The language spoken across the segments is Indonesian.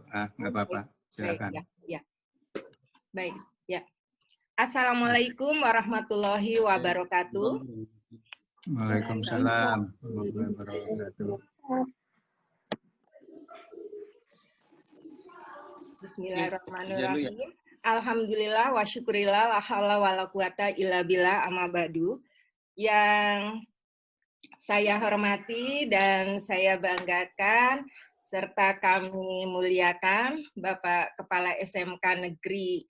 Nggak apa-apa. Baik, Silakan. ya. Baik, ya. Assalamualaikum warahmatullahi wabarakatuh. Waalaikumsalam warahmatullahi wabarakatuh. Bismillahirrahmanirrahim. Alhamdulillah wa syukurillah la haula wala quwata illa billah amma ba'du. Yang saya hormati dan saya banggakan serta kami muliakan Bapak Kepala SMK Negeri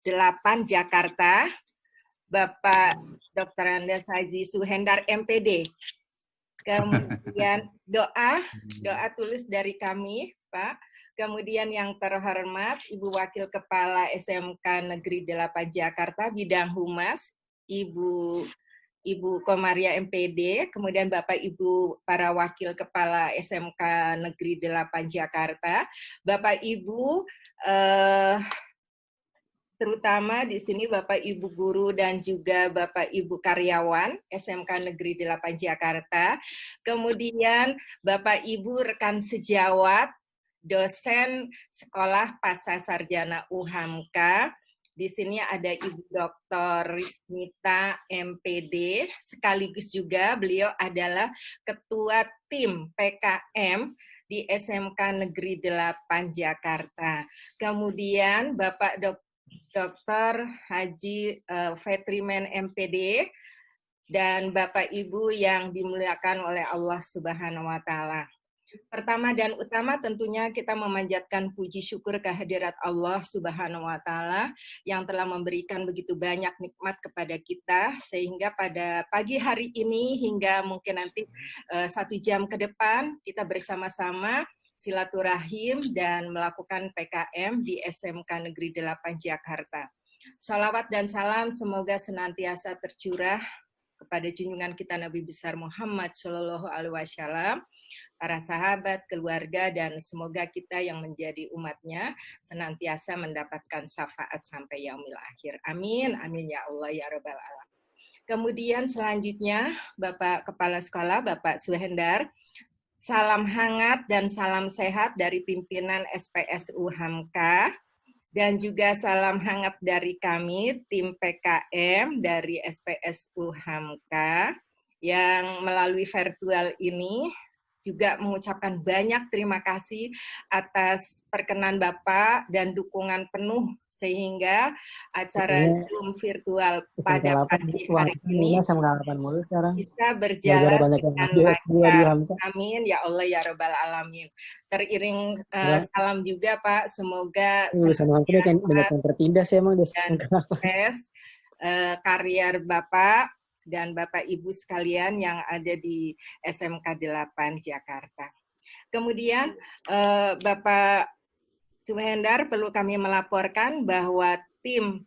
8 Jakarta, Bapak Dr. Andes Haji Suhendar MPD. Kemudian doa tulis dari kami, Pak. Kemudian yang terhormat Ibu Wakil Kepala SMK Negeri 8 Jakarta bidang Humas, Ibu Komaria MPD, kemudian Bapak Ibu para Wakil Kepala SMK Negeri 8 Jakarta, Bapak Ibu terutama di sini Bapak Ibu guru dan juga Bapak Ibu karyawan SMK Negeri 8 Jakarta, kemudian Bapak Ibu rekan sejawat, dosen Sekolah Pasca Sarjana UHAMKA. Di sini ada Ibu Dr. Rismita MPD, sekaligus juga beliau adalah Ketua Tim PKM di SMK Negeri 8 Jakarta. Kemudian Bapak Dr. Haji Vetrimen MPD dan Bapak Ibu yang dimuliakan oleh Allah Subhanahu wa taala. Pertama dan utama tentunya kita memanjatkan puji syukur kehadirat Allah Subhanahu wa taala yang telah memberikan begitu banyak nikmat kepada kita sehingga pada pagi hari ini hingga mungkin nanti 1 jam ke depan kita bersama-sama silaturahim dan melakukan PKM di SMK Negeri 8 Jakarta. Salawat dan salam semoga senantiasa tercurah kepada junjungan kita Nabi besar Muhammad Shallallahu Alaihi Wasallam, para sahabat, keluarga, dan semoga kita yang menjadi umatnya senantiasa mendapatkan syafaat sampai yaumil akhir. Amin, amin ya Allah ya Rabbal Alamin. Kemudian selanjutnya Bapak Kepala Sekolah, Bapak Suhendar, salam hangat dan salam sehat dari pimpinan SPSU HAMKA. Dan juga salam hangat dari kami, tim PKM dari SPSU HAMKA, yang melalui virtual ini juga mengucapkan banyak terima kasih atas perkenan Bapak dan dukungan penuh sehingga acara Zoom virtual pada pagi hari ini bisa berjalan dengan lancar. Amin ya Allah ya Rabbal Alamin. Teriring salam juga Pak, semoga dan sukses karier Bapak dan Bapak Ibu sekalian yang ada di SMK 8 Jakarta. Kemudian Bapak Suhendar perlu kami melaporkan bahwa tim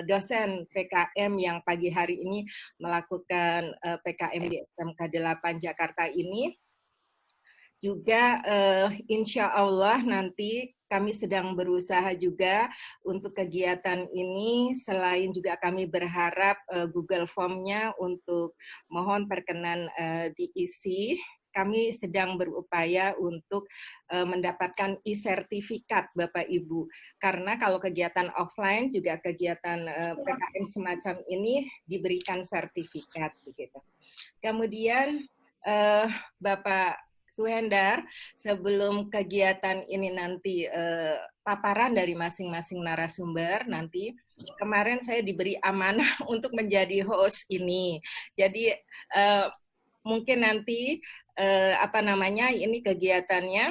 dosen PKM yang pagi hari ini melakukan PKM di SMK 8 Jakarta ini juga insya Allah nanti kami sedang berusaha juga untuk kegiatan ini, selain juga kami berharap Google Form-nya untuk mohon perkenan diisi. Kami sedang berupaya untuk mendapatkan e-sertifikat Bapak Ibu. Karena kalau kegiatan offline juga kegiatan PKM semacam ini diberikan sertifikat begitu. Kemudian Bapak Suhendar, sebelum kegiatan ini nanti paparan dari masing-masing narasumber nanti, kemarin saya diberi amanah untuk menjadi host ini. Jadi mungkin nanti ini kegiatannya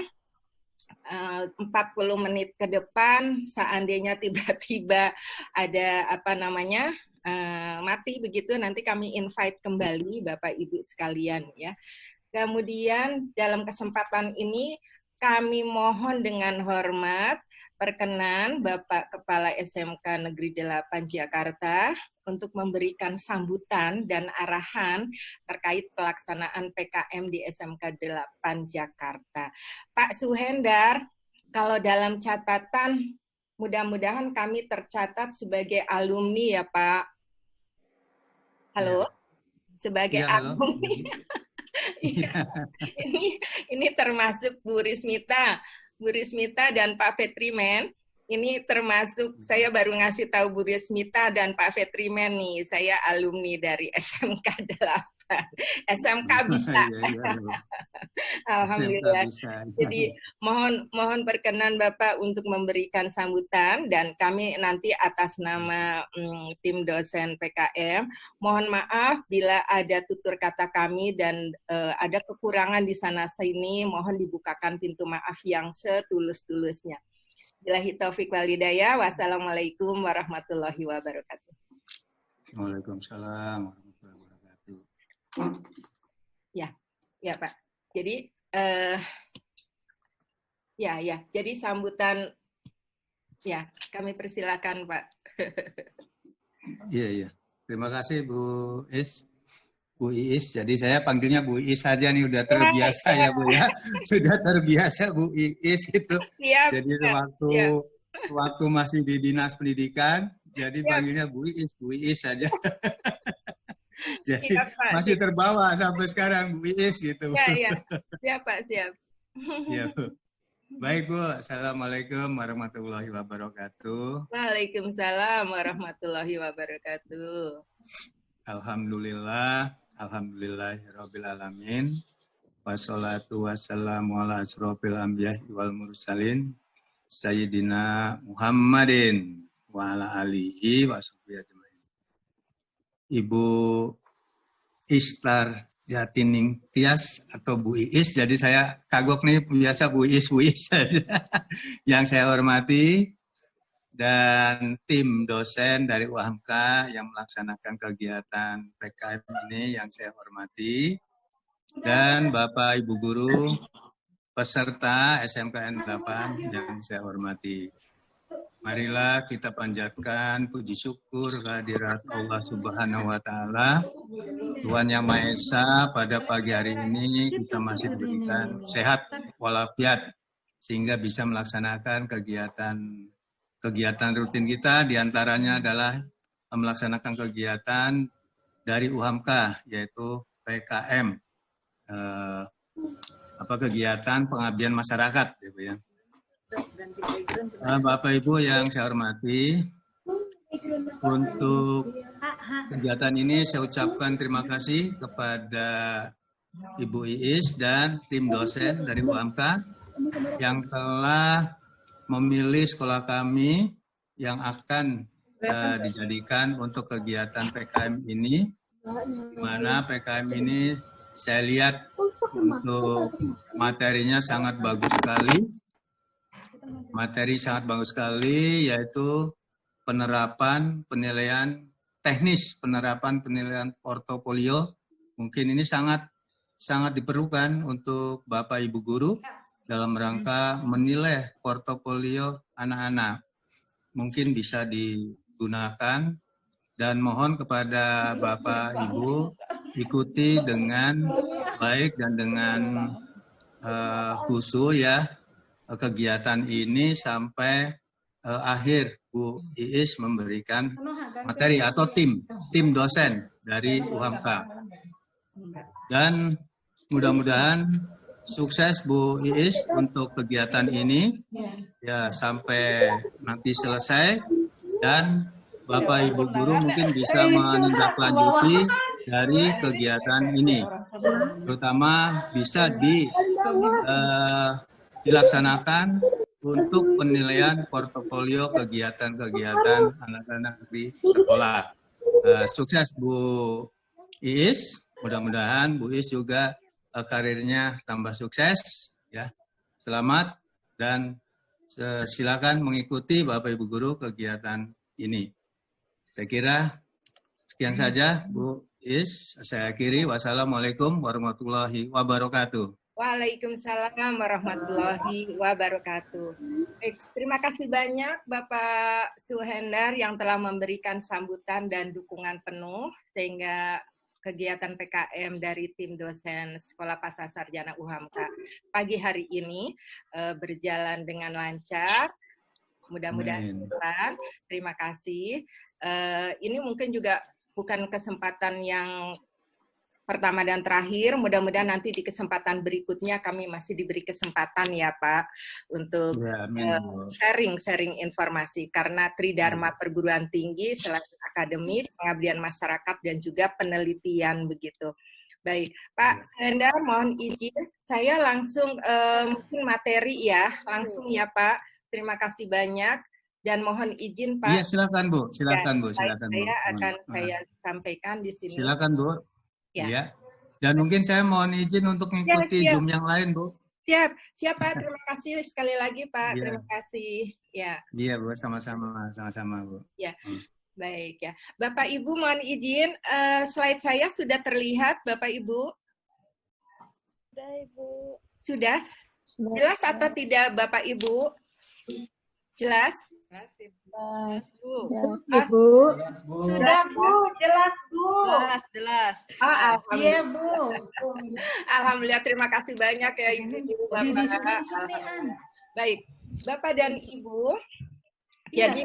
40 menit ke depan, seandainya tiba-tiba ada mati begitu, nanti kami invite kembali Bapak Ibu sekalian ya. Kemudian dalam kesempatan ini kami mohon dengan hormat perkenan Bapak Kepala SMK Negeri 8 Jakarta untuk memberikan sambutan dan arahan terkait pelaksanaan PKM di SMK 8 Jakarta. Pak Suhendar, kalau dalam catatan mudah-mudahan kami tercatat sebagai alumni ya Pak. Halo? Ya. Sebagai alumni. Ini termasuk Bu Rismita. Bu Rismita dan Pak Petrimen. Ini termasuk saya baru ngasih tahu Bu Rismita dan Pak Petrimen nih, saya alumni dari SMK 8. SMK bisa. Alhamdulillah. Jadi mohon perkenan Bapak untuk memberikan sambutan dan kami nanti atas nama tim dosen PKM mohon maaf bila ada tutur kata kami dan ada kekurangan di sana sini, mohon dibukakan pintu maaf yang setulus-tulusnya. Billahi taufik wal hidayah. Wassalamualaikum warahmatullahi wabarakatuh. Waalaikumsalam warahmatullahi wabarakatuh. Ya Pak. Jadi jadi sambutan ya kami persilakan Pak. Iya. Terima kasih Bu Iis. Jadi saya panggilnya Bu Iis saja nih, udah terbiasa ya Bu ya. Sudah terbiasa Bu Iis itu. Jadi waktu masih di Dinas Pendidikan, jadi panggilnya Bu Iis saja. Jadi masih terbawa sampai sekarang Bu Iis gitu. Siap Pak, siap. Ya, Bu. Baik Bu, Assalamualaikum warahmatullahi wabarakatuh. Waalaikumsalam warahmatullahi wabarakatuh. Alhamdulillahirabbil alamin. Wassalatu wassalamu ala asrofil anbiya'i wal mursalin Sayyidina Muhammadin wa ala alihi wa sahbihi ajmain. Ibu Istar Jatining Tias atau Bu Iis, jadi saya kagok nih, biasa Bu Iis yang saya hormati, dan tim dosen dari UHAMK yang melaksanakan kegiatan PKM ini yang saya hormati, dan Bapak Ibu Guru peserta SMKN 8 yang saya hormati. Marilah kita panjatkan puji syukur kehadirat Allah Subhanahu wa Ta'ala, Tuhan Yang Maha Esa. Pada pagi hari ini kita masih diberikan sehat walafiat sehingga bisa melaksanakan kegiatan rutin kita, diantaranya adalah melaksanakan kegiatan dari UHAMK yaitu PKM, kegiatan pengabdian masyarakat, gitu ya. Bapak Ibu yang saya hormati, untuk kegiatan ini saya ucapkan terima kasih kepada Ibu Iis dan tim dosen dari UHAMK yang telah memilih sekolah kami yang akan dijadikan untuk kegiatan PKM ini, di mana PKM ini saya lihat untuk materinya sangat bagus sekali. Materi sangat bagus sekali, yaitu penerapan penilaian teknis, penerapan penilaian portofolio. Mungkin ini sangat diperlukan untuk Bapak Ibu Guru dalam rangka menilai portofolio anak-anak. Mungkin bisa digunakan, dan mohon kepada Bapak Ibu ikuti dengan baik dan dengan khusyuk ya kegiatan ini sampai akhir Bu Iis memberikan materi atau tim dosen dari UHAMK. Dan mudah-mudahan sukses Bu Iis untuk kegiatan ini ya sampai nanti selesai, dan Bapak Ibu Guru mungkin bisa menindaklanjuti dari kegiatan ini, terutama bisa dilaksanakan untuk penilaian portofolio kegiatan-kegiatan anak-anak di sekolah. Sukses Bu Iis, mudah-mudahan Bu Iis juga karirnya tambah sukses ya. Selamat, dan silakan mengikuti Bapak Ibu Guru kegiatan ini. Saya kira sekian saja Bu Iis, saya akhiri. Wassalamualaikum warahmatullahi wabarakatuh. Waalaikumsalam warahmatullahi wabarakatuh. Terima kasih banyak Bapak Suhendar yang telah memberikan sambutan dan dukungan penuh sehingga kegiatan PKM dari tim dosen Sekolah Pasca Sarjana UHAMK pagi hari ini berjalan dengan lancar. Mudah-mudahan. Terima kasih. Ini mungkin juga bukan kesempatan yang pertama dan terakhir. Mudah-mudahan nanti di kesempatan berikutnya kami masih diberi kesempatan ya Pak untuk sharing informasi, karena Tridharma Perguruan Tinggi selain akademik, pengabdian masyarakat dan juga penelitian begitu. Baik, Pak Slendar, mohon izin saya langsung mungkin materi ya, langsung ya Pak. Terima kasih banyak dan mohon izin Pak. Iya, silakan Bu, silakan Bu, silakan Bu. Saya sampaikan di sini. Silakan Bu. Ya. Iya. Dan mungkin saya mohon izin untuk mengikuti Zoom yang lain Bu. Siap Pak. Terima kasih sekali lagi Pak. Terima kasih. Ya. Iya Bu, sama-sama Bu. Ya. Baik ya. Bapak Ibu mohon izin, slide saya sudah terlihat Bapak Ibu? Sudah Ibu. Sudah? Jelas atau tidak Bapak Ibu? Jelas? Jelas Bu. Sudah Bu, jelas Bu. Jelas. Iya Bu. Alhamdulillah, terima kasih banyak ya Ibu Bapak. Baik, Bapak dan Ibu. Jadi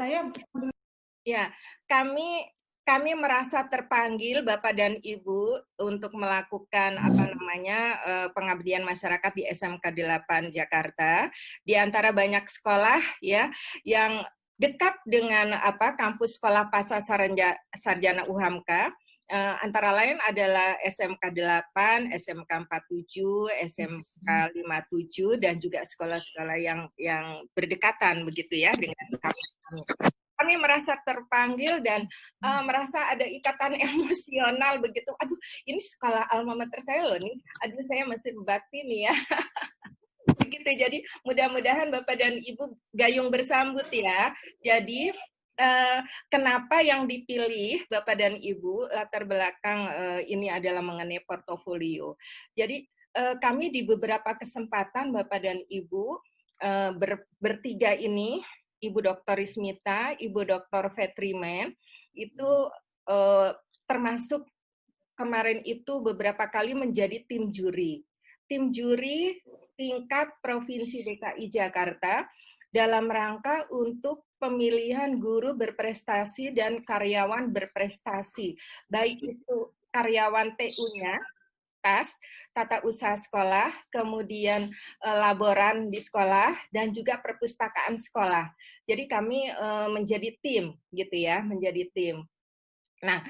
ya, kami merasa terpanggil Bapak dan Ibu untuk melakukan pengabdian masyarakat di SMK 8 Jakarta. Di antara banyak sekolah ya yang dekat dengan kampus Sekolah Pasca Sarjana UHAMKA, antara lain adalah SMK 8, SMK 47, SMK 57 dan juga sekolah-sekolah yang berdekatan begitu ya dengan kampus kami. Kami merasa terpanggil dan merasa ada ikatan emosional begitu. Aduh, ini sekolah alma mater saya loh nih. Aduh, saya masih berbakti nih ya. Begitu. Jadi mudah-mudahan Bapak dan Ibu gayung bersambut ya. Jadi kenapa yang dipilih Bapak dan Ibu latar belakang ini adalah mengenai portofolio. Jadi kami di beberapa kesempatan Bapak dan Ibu bertiga ini, Ibu Dr. Rismita, Ibu Dr. Vetriman, itu termasuk kemarin itu beberapa kali menjadi tim juri. Tim juri tingkat Provinsi DKI Jakarta dalam rangka untuk pemilihan guru berprestasi dan karyawan berprestasi. Baik itu karyawan TU-nya, tata usaha sekolah, kemudian laboran di sekolah, dan juga perpustakaan sekolah. Jadi kami menjadi tim, gitu ya, menjadi tim. Nah,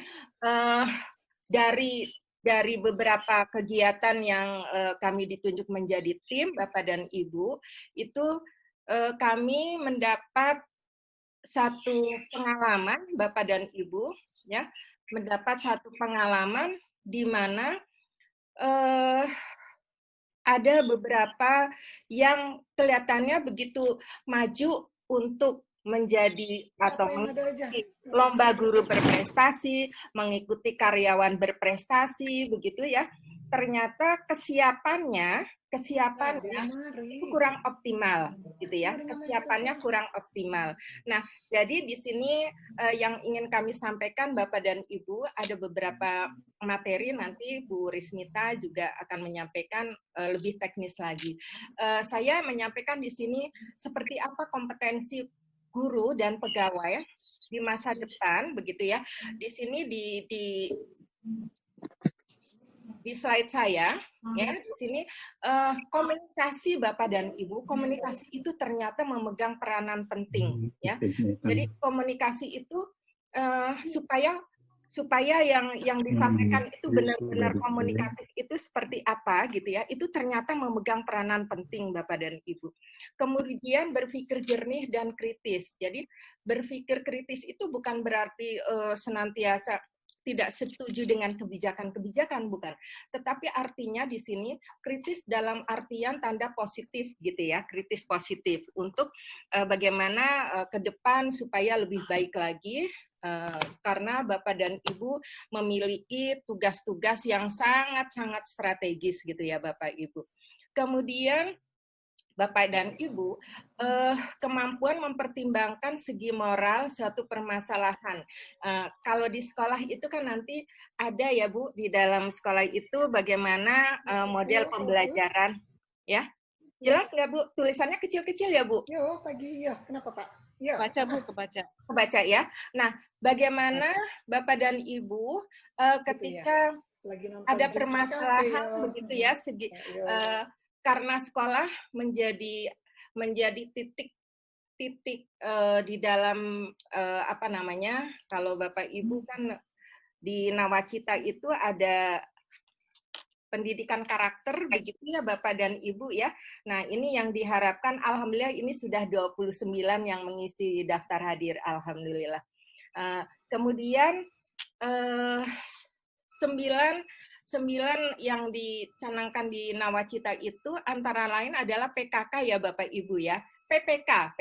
dari beberapa kegiatan yang kami ditunjuk menjadi tim, Bapak dan Ibu, itu kami mendapat satu pengalaman, Bapak dan Ibu, ya, mendapat satu pengalaman di mana ada beberapa yang kelihatannya begitu maju untuk menjadi atau mengikuti lomba guru berprestasi, mengikuti karyawan berprestasi, begitu ya. Ternyata kesiapannya itu kurang optimal, gitu ya. Kesiapannya kurang optimal. Nah, jadi di sini yang ingin kami sampaikan Bapak dan Ibu, ada beberapa materi, nanti Bu Rismita juga akan menyampaikan lebih teknis lagi. Saya menyampaikan di sini seperti apa kompetensi guru dan pegawai di masa depan, begitu ya. Di sini di slide saya, ya, di sini komunikasi Bapak dan Ibu, komunikasi itu ternyata memegang peranan penting, ya. Jadi komunikasi itu supaya yang disampaikan itu benar-benar komunikatif itu seperti apa, gitu ya. Itu ternyata memegang peranan penting Bapak dan Ibu. Kemudian berpikir jernih dan kritis. Jadi berpikir kritis itu bukan berarti senantiasa tidak setuju dengan kebijakan-kebijakan, bukan. Tetapi artinya di sini kritis dalam artian tanda positif, gitu ya, kritis positif untuk bagaimana ke depan supaya lebih baik lagi, karena Bapak dan Ibu memiliki tugas-tugas yang sangat-sangat strategis, gitu ya Bapak Ibu. Kemudian Bapak dan Ibu, kemampuan mempertimbangkan segi moral suatu permasalahan. Kalau di sekolah itu kan nanti ada ya Bu, di dalam sekolah itu bagaimana model pembelajaran, ya. Jelas nggak Bu? Tulisannya kecil-kecil ya Bu? Yo, pagi, ya. Kenapa Pak? Ya. Baca Bu, kebaca. Kebaca ya. Nah, bagaimana Bapak dan Ibu ketika Lagi nonton ada Jim permasalahan Kakak, begitu ya karena sekolah menjadi titik di dalam apa namanya, kalau Bapak Ibu kan di Nawacita itu ada pendidikan karakter begitu ya Bapak dan Ibu ya. Nah, ini yang diharapkan, alhamdulillah ini sudah 29 yang mengisi daftar hadir, alhamdulillah. Kemudian 9 yang dicanangkan di Nawacita itu antara lain adalah PKK ya Bapak Ibu ya. PPK,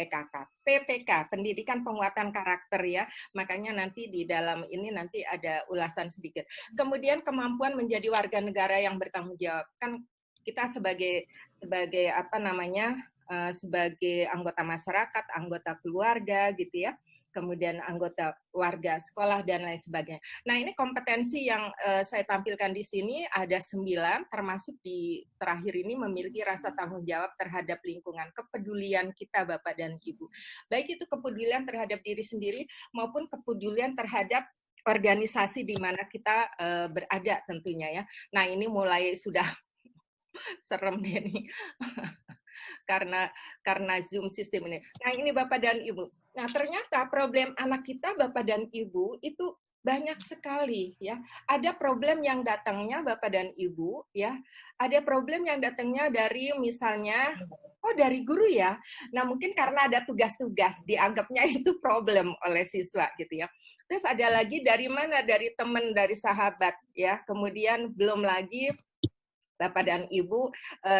pendidikan penguatan karakter ya. Makanya nanti di dalam ini nanti ada ulasan sedikit. Kemudian kemampuan menjadi warga negara yang bertanggung jawab. Kan kita sebagai apa namanya? Sebagai anggota masyarakat, anggota keluarga gitu ya. Kemudian anggota warga sekolah dan lain sebagainya. Nah, ini kompetensi yang saya tampilkan di sini ada 9, termasuk di terakhir ini memiliki rasa tanggung jawab terhadap lingkungan, kepedulian kita Bapak dan Ibu. Baik itu kepedulian terhadap diri sendiri maupun kepedulian terhadap organisasi di mana kita berada tentunya ya. Nah, ini mulai sudah serem nih karena Zoom sistem ini. Nah, ini Bapak dan Ibu. Nah, ternyata problem anak kita Bapak dan Ibu itu banyak sekali ya. Ada problem yang datangnya Bapak dan Ibu ya. Ada problem yang datangnya dari misalnya dari guru ya. Nah, mungkin karena ada tugas-tugas dianggapnya itu problem oleh siswa gitu ya. Terus ada lagi dari mana? Dari teman, dari sahabat ya. Kemudian belum lagi Bapak dan Ibu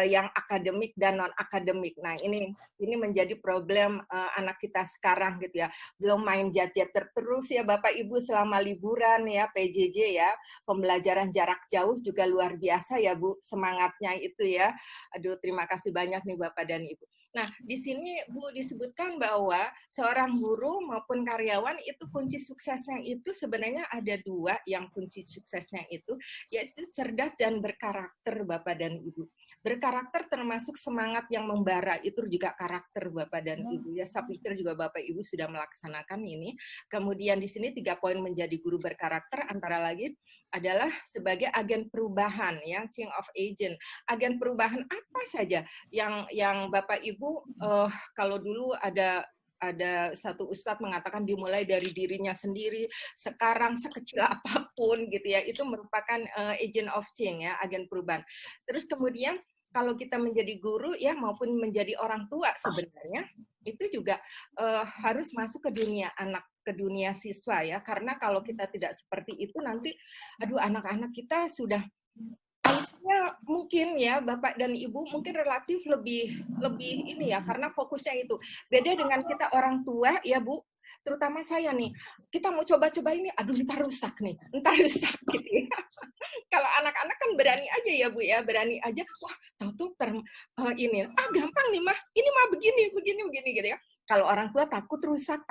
yang akademik dan non akademik. Nah, ini menjadi problem anak kita sekarang gitu ya. Belum main jet-jet terus ya Bapak Ibu selama liburan ya PJJ ya. Pembelajaran jarak jauh juga luar biasa ya Bu, semangatnya itu ya. Aduh, terima kasih banyak nih Bapak dan Ibu. Nah, di sini Bu disebutkan bahwa seorang guru maupun karyawan itu kunci suksesnya itu sebenarnya ada 2 yang kunci suksesnya itu, yaitu cerdas dan berkarakter Bapak dan Ibu. Berkarakter termasuk semangat yang membara, itu juga karakter Bapak dan Ibu. Ya, saya pikir juga Bapak Ibu sudah melaksanakan ini. Kemudian di sini 3 poin menjadi guru berkarakter, antara lain adalah sebagai agen perubahan, ya, change of agent. Agen perubahan apa saja yang Bapak Ibu, kalau dulu ada satu ustadz mengatakan dimulai dari dirinya sendiri, sekarang sekecil apapun gitu ya, itu merupakan agent of change ya, agen perubahan. Terus kemudian kalau kita menjadi guru ya maupun menjadi orang tua sebenarnya itu juga harus masuk ke dunia anak, ke dunia siswa ya, karena kalau kita tidak seperti itu nanti anak-anak kita sudah mungkin ya Bapak dan Ibu mungkin relatif lebih ini ya, karena fokusnya itu beda dengan kita orang tua ya Bu, terutama saya nih, kita mau coba-coba ini, ntar rusak gitu ya. Kalau anak-anak kan berani aja ya Bu ya, berani aja, wah tahu-tahu ini gampang nih mah, ini mah begini gitu ya. Kalau orang tua takut rusak.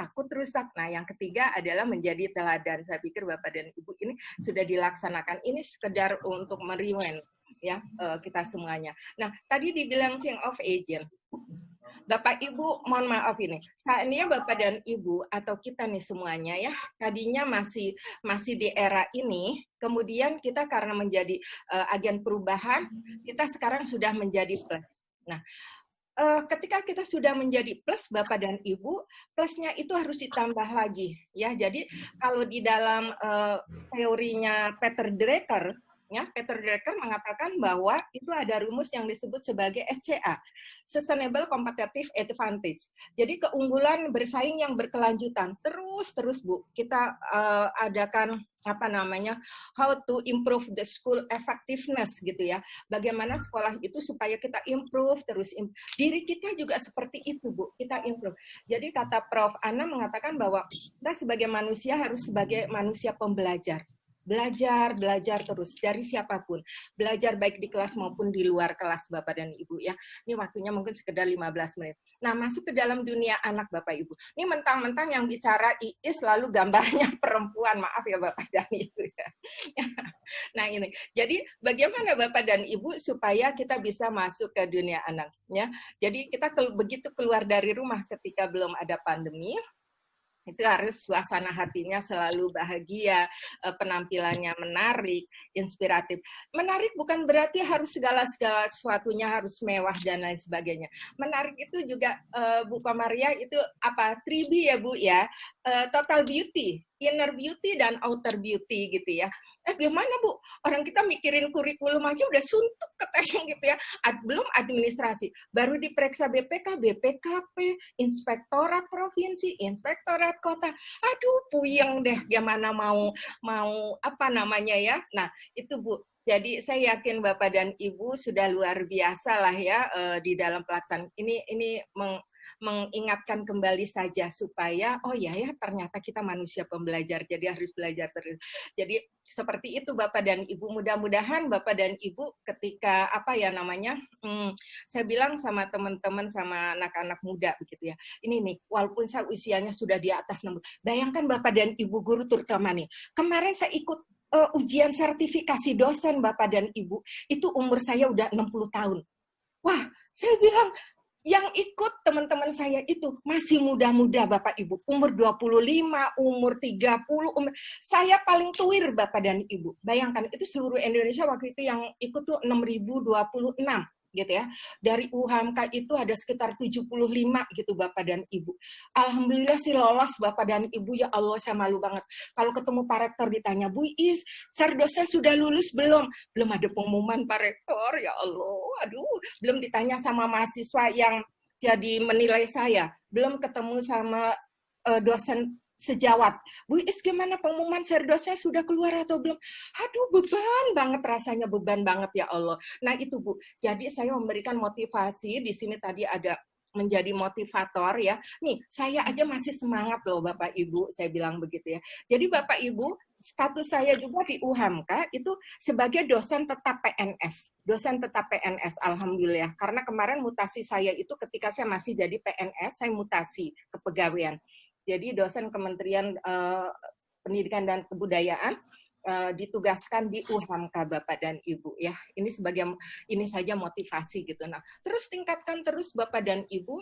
Nah, yang ketiga adalah menjadi teladan. Saya pikir Bapak dan Ibu ini sudah dilaksanakan. Ini sekedar untuk meriwend ya kita semuanya. Nah, tadi dibilang change of agent. Bapak Ibu, mohon maaf ini. Saatnya Bapak dan Ibu atau kita nih semuanya ya, tadinya masih di era ini, kemudian kita karena menjadi agen perubahan, kita sekarang sudah menjadi plus. Nah, ketika kita sudah menjadi plus Bapak dan Ibu, plusnya itu harus ditambah lagi ya. Jadi kalau di dalam teorinya Peter Drucker ya, Peter Drucker mengatakan bahwa itu ada rumus yang disebut sebagai SCA, Sustainable Competitive Advantage. Jadi keunggulan bersaing yang berkelanjutan. Terus Bu, kita adakan how to improve the school effectiveness gitu ya. Bagaimana sekolah itu supaya kita improve terus. Diri kita juga seperti itu Bu, kita improve. Jadi kata Prof. Anna mengatakan bahwa kita sebagai manusia harus sebagai manusia pembelajar. Belajar terus dari siapapun. Belajar baik di kelas maupun di luar kelas Bapak dan Ibu ya. Ini waktunya mungkin sekedar 15 menit. Nah, masuk ke dalam dunia anak Bapak Ibu. Ini mentang-mentang yang bicara Iis lalu gambarnya perempuan. Maaf ya Bapak dan Ibu ya. Nah, ini. Jadi bagaimana Bapak dan Ibu supaya kita bisa masuk ke dunia anak ya. Jadi kita begitu keluar dari rumah ketika belum ada pandemi, Itu harus suasana hatinya selalu bahagia, penampilannya menarik, inspiratif. Menarik bukan berarti harus segala sesuatunya harus mewah dan lain sebagainya. Menarik itu juga Bu Komaria itu apa? 3B ya Bu ya. Total beauty, inner beauty dan outer beauty gitu ya. Gimana Bu? Orang kita mikirin kurikulum aja udah suntuk katanya gitu ya. Belum administrasi, baru diperiksa BPK, BPKP, Inspektorat Provinsi, Inspektorat Kota. Aduh, puyeng deh gimana mau apa namanya ya. Nah, itu Bu. Jadi saya yakin Bapak dan Ibu sudah luar biasa lah ya di dalam pelaksanaan ini mengingatkan kembali saja supaya oh ya ternyata kita manusia pembelajar, jadi harus belajar terus. Jadi seperti itu Bapak dan Ibu, mudah-mudahan Bapak dan Ibu ketika apa ya namanya saya bilang sama teman-teman sama anak-anak muda begitu ya, ini nih walaupun saya usianya sudah di atas 60, bayangkan Bapak dan Ibu guru terutama nih, kemarin saya ikut ujian sertifikasi dosen Bapak dan Ibu, itu umur saya udah 60 tahun. Wah, saya bilang yang ikut teman-teman saya itu masih muda-muda Bapak Ibu, umur 25, umur 30, saya paling tuir Bapak dan Ibu. Bayangkan itu seluruh Indonesia waktu itu yang ikut tuh 6.026 gitu ya. Dari UHAMKA itu ada sekitar 75 gitu Bapak dan Ibu. Alhamdulillah sih lolos Bapak dan Ibu, ya Allah saya malu banget. Kalau ketemu Pak Rektor ditanya, Bu Is, Sardosnya sudah lulus belum? Belum ada pengumuman Pak Rektor, ya Allah. Aduh, belum ditanya sama mahasiswa yang jadi menilai saya. Belum ketemu sama dosen sejawat. Bu Is gimana pengumuman serdosnya sudah keluar atau belum? Aduh beban banget rasanya, beban banget ya Allah. Nah itu Bu, jadi saya memberikan motivasi, di sini tadi ada menjadi motivator ya. Nih saya aja masih semangat loh Bapak Ibu, saya bilang begitu ya. Jadi Bapak Ibu, status saya juga di UHAMKA itu sebagai dosen tetap PNS. Dosen tetap PNS, Alhamdulillah. Karena kemarin mutasi saya itu ketika saya masih jadi PNS, saya mutasi kepegawaian. Jadi dosen Kementerian Pendidikan dan Kebudayaan ditugaskan di UHAMKA Bapak dan Ibu ya. Ini saja motivasi gitu. Nah, terus tingkatkan terus Bapak dan Ibu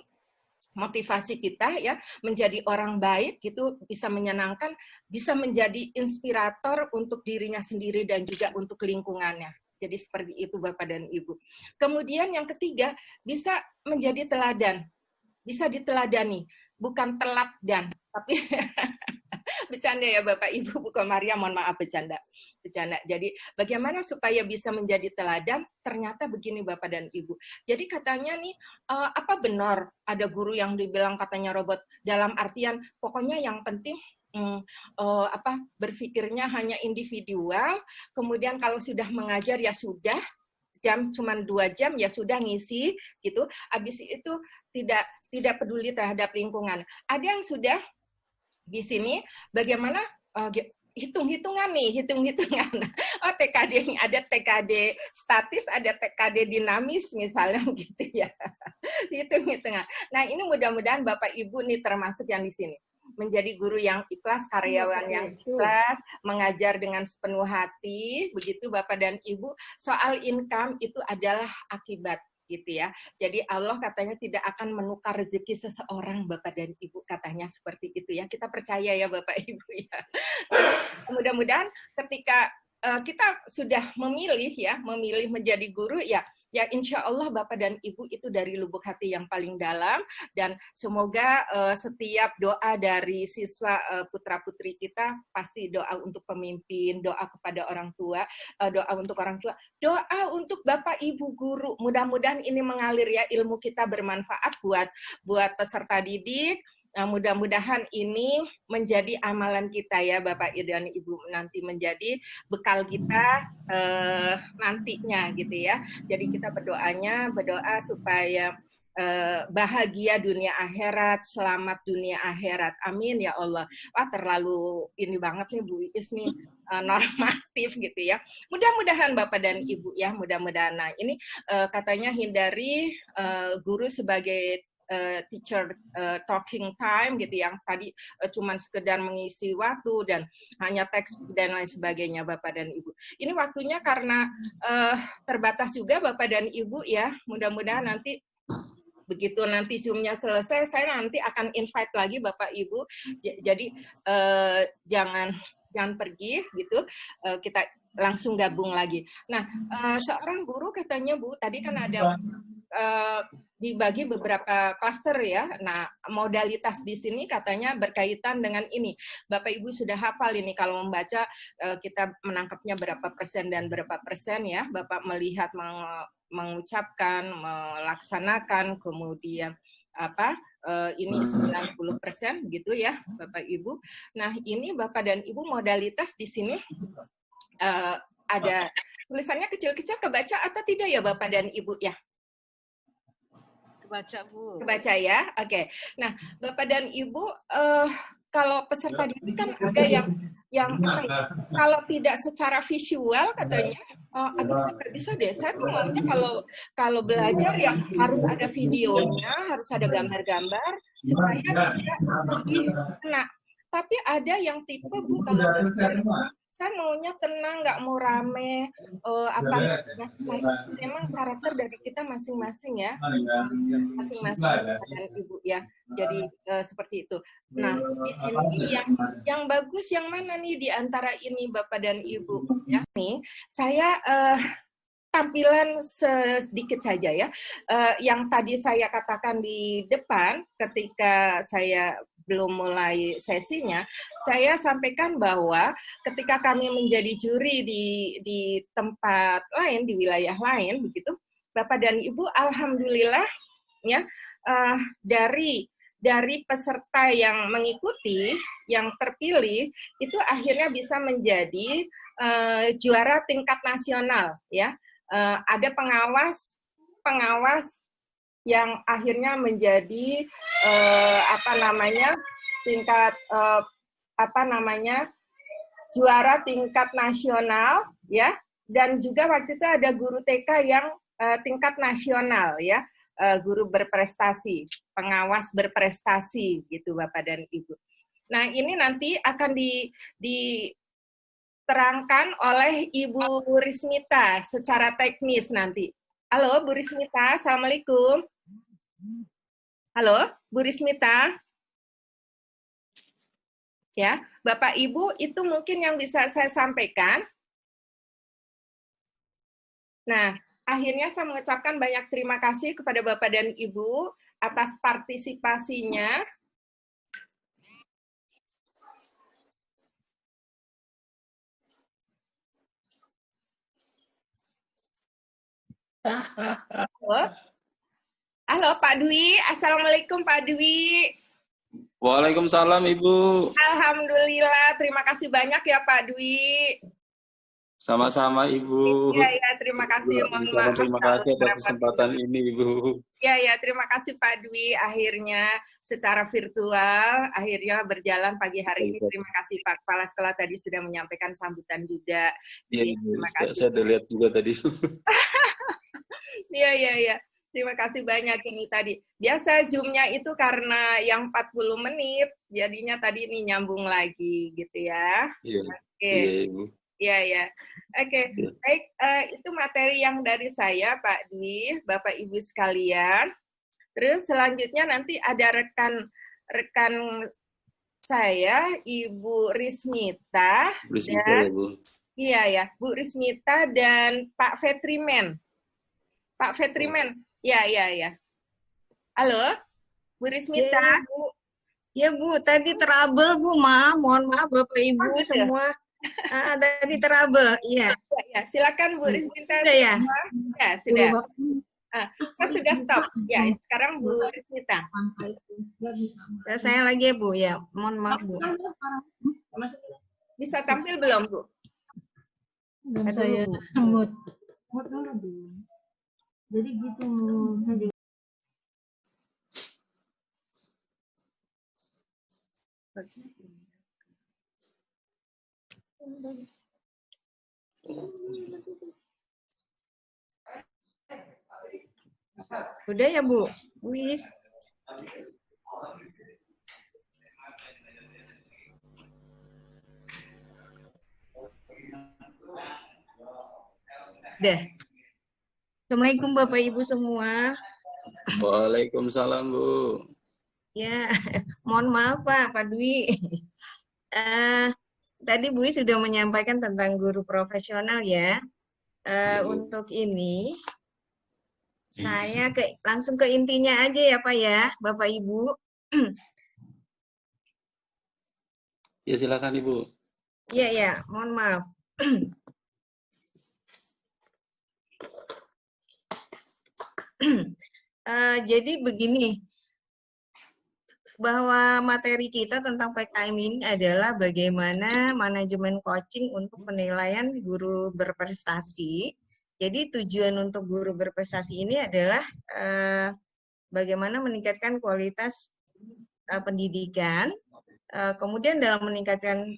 motivasi kita ya menjadi orang baik gitu, bisa menyenangkan, bisa menjadi inspirator untuk dirinya sendiri dan juga untuk lingkungannya. Jadi seperti itu Bapak dan Ibu. Kemudian yang ketiga, bisa menjadi teladan. Bisa diteladani. Bukan telak dan, tapi bercanda ya Bapak Ibu, Bu Komaria, mohon maaf bercanda. Jadi bagaimana supaya bisa menjadi teladan? Ternyata begini Bapak dan Ibu. Jadi katanya nih, apa benar ada guru yang dibilang katanya robot? Dalam artian pokoknya yang penting berpikirnya hanya individual, kemudian kalau sudah mengajar ya sudah, cuma 2 jam ya sudah ngisi gitu. Habis itu tidak peduli terhadap lingkungan. Ada yang sudah di sini bagaimana hitung-hitungan. Oh TKD ini ada TKD statis, ada TKD dinamis misalnya gitu ya. Hitung-hitungan. Nah, ini mudah-mudahan Bapak Ibu nih termasuk yang di sini. Menjadi guru yang ikhlas, karyawan yang ikhlas, mengajar dengan sepenuh hati, begitu Bapak dan Ibu. Soal income itu adalah akibat, gitu ya. Jadi Allah katanya tidak akan menukar rezeki seseorang, Bapak dan Ibu, katanya seperti itu ya. Kita percaya ya Bapak Ibu ya. Mudah-mudahan ketika kita sudah memilih menjadi guru ya insya Allah Bapak dan Ibu itu dari lubuk hati yang paling dalam, dan semoga setiap doa dari siswa putra-putri kita pasti doa untuk pemimpin, doa kepada orang tua, doa untuk orang tua, doa untuk Bapak Ibu guru. Mudah-mudahan ini mengalir ya, ilmu kita bermanfaat buat peserta didik. Nah, mudah-mudahan ini menjadi amalan kita ya Bapak dan Ibu, nanti menjadi bekal kita nantinya gitu ya. Jadi kita berdoa supaya bahagia dunia akhirat, selamat dunia akhirat. Amin ya Allah. Wah terlalu ini banget nih Bu Is nih, normatif gitu ya. Mudah-mudahan Bapak dan Ibu ya, mudah-mudahan. Nah ini katanya hindari guru sebagai teacher talking time gitu, yang tadi cuman sekedar mengisi waktu dan hanya teks dan lain sebagainya Bapak dan Ibu. Ini waktunya karena terbatas juga Bapak dan Ibu ya. Mudah-mudahan nanti begitu nanti Zoom-nya selesai, saya nanti akan invite lagi Bapak Ibu. Jadi jangan pergi gitu, kita langsung gabung lagi. Nah, seorang guru katanya Bu, tadi kan ada dibagi beberapa klaster ya. Nah, modalitas di sini katanya berkaitan dengan ini. Bapak Ibu sudah hafal ini kalau membaca kita menangkapnya berapa persen dan berapa persen ya. Bapak melihat, mengucapkan, melaksanakan, kemudian ini 90% gitu ya Bapak Ibu. Nah, ini Bapak dan Ibu modalitas di sini ada tulisannya kecil-kecil, kebaca atau tidak ya Bapak dan Ibu ya? Kebaca, Bu. Kebaca ya, oke. Nah, Bapak dan Ibu, kalau peserta didik kan ada yang apa ya, kalau tidak secara visual katanya, aduh saya nggak bisa deh, saya tuh maunya kalau belajar ya harus ada videonya, harus ada gambar-gambar, supaya bisa lebih kena. Tapi ada yang tipe Bu, kalau saya maunya tenang, nggak mau rame, memang karakter dari kita masing-masing ya, masing-masing dan Ibu ya. Jadi seperti itu. Nah, di sini yang bagus yang mana nih di antara ini Bapak dan Ibu? Ya, nih saya tampilan sedikit saja ya. Yang tadi saya katakan di depan ketika saya belum mulai sesinya, saya sampaikan bahwa ketika kami menjadi juri di tempat lain, di wilayah lain, begitu, Bapak dan Ibu, alhamdulillah, ya, dari peserta yang mengikuti, yang terpilih, itu akhirnya bisa menjadi juara tingkat nasional, ya. Ada pengawas yang akhirnya menjadi tingkat juara tingkat nasional ya, dan juga waktu itu ada guru TK yang tingkat nasional ya, guru berprestasi, pengawas berprestasi gitu Bapak dan Ibu. Nah, ini nanti akan diterangkan oleh Ibu Rismita secara teknis nanti. Halo Bu Rismita, Assalamualaikum. Halo Bu Rismita. Ya, Bapak Ibu, itu mungkin yang bisa saya sampaikan. Nah, akhirnya saya mengucapkan banyak terima kasih kepada Bapak dan Ibu atas partisipasinya. Halo, halo Pak Dwi, Assalamualaikum Pak Dwi. Waalaikumsalam Ibu. Alhamdulillah, terima kasih banyak ya Pak Dwi. Sama-sama Ibu. Ya, terima kasih. Terima kasih atas kesempatan ini Ibu. Ya, terima kasih Pak Dwi. Akhirnya secara virtual, akhirnya berjalan pagi hari ini. Terima kasih Pak Kepala Sekolah tadi sudah menyampaikan sambutan juga. Iya, terima kasih. Saya udah lihat juga tadi. Iya. Terima kasih banyak ini tadi. Biasa Zoom-nya itu karena yang 40 menit, jadinya tadi ini nyambung lagi gitu ya. Iya. Oke. Iya Ibu. Iya. Oke, baik. Itu materi yang dari saya, Pak Dwi, Bapak Ibu sekalian. Terus selanjutnya nanti ada rekan saya, Ibu Rismita. Ya, Bu. Iya ya, Bu Rismita dan Pak Fetrimen. Pak Fetrimen, ya. Halo, Bu Rismita. Ya Bu, tadi trouble Bu, mohon maaf Bapak Ibu semua. Tadi trouble, iya. Ya, silakan Bu Rismita. Sudah ya? Ya, sudah. Saya sudah stop. Ya, sekarang Bu Rismita. Saya lagi ya Bu, ya. Mohon maaf Bu. Bisa tampil belum Bu? Saya mood dulu Bu. Jadi gitu. Udah ya Bu? Wis. Deh. Assalamualaikum Bapak Ibu semua. Waalaikumsalam, Bu. Ya, mohon maaf Pak Dwi. Tadi Bu sudah menyampaikan tentang guru profesional ya. Ya, Bu. Untuk ini, saya langsung ke intinya aja ya Pak ya, Bapak Ibu. Ya, silakan Ibu. Iya, mohon maaf. Jadi begini, bahwa materi kita tentang PKM ini adalah bagaimana manajemen coaching untuk penilaian guru berprestasi. Jadi tujuan untuk guru berprestasi ini adalah bagaimana meningkatkan kualitas pendidikan. Kemudian dalam meningkatkan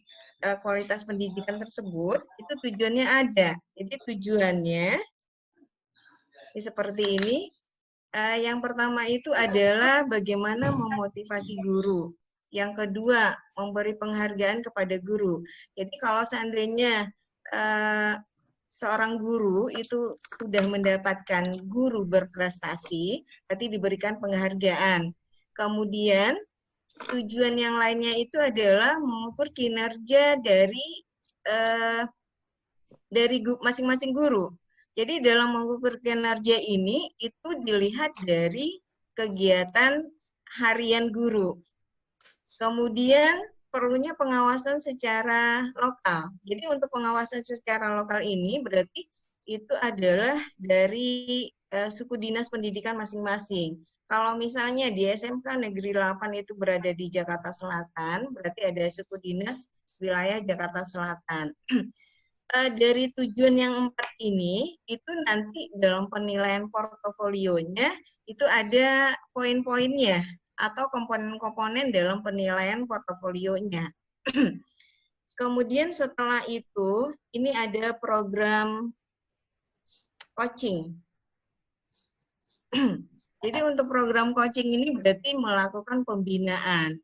kualitas pendidikan tersebut, itu tujuannya ada. Jadi tujuannya seperti ini. Yang pertama itu adalah bagaimana memotivasi guru. Yang kedua, memberi penghargaan kepada guru. Jadi kalau seandainya seorang guru itu sudah mendapatkan guru berprestasi, berarti diberikan penghargaan. Kemudian tujuan yang lainnya itu adalah mengukur kinerja dari masing-masing guru. Jadi dalam mengukur kinerja ini itu dilihat dari kegiatan harian guru. Kemudian perlunya pengawasan secara lokal. Jadi untuk pengawasan secara lokal ini berarti itu adalah dari suku dinas pendidikan masing-masing. Kalau misalnya di SMK Negeri 8 itu berada di Jakarta Selatan, berarti ada suku dinas wilayah Jakarta Selatan. Dari tujuan yang 4 ini, itu nanti dalam penilaian portofolionya, itu ada poin-poinnya, atau komponen-komponen dalam penilaian portofolionya. Kemudian setelah itu, ini ada program coaching. Jadi untuk program coaching ini berarti melakukan pembinaan.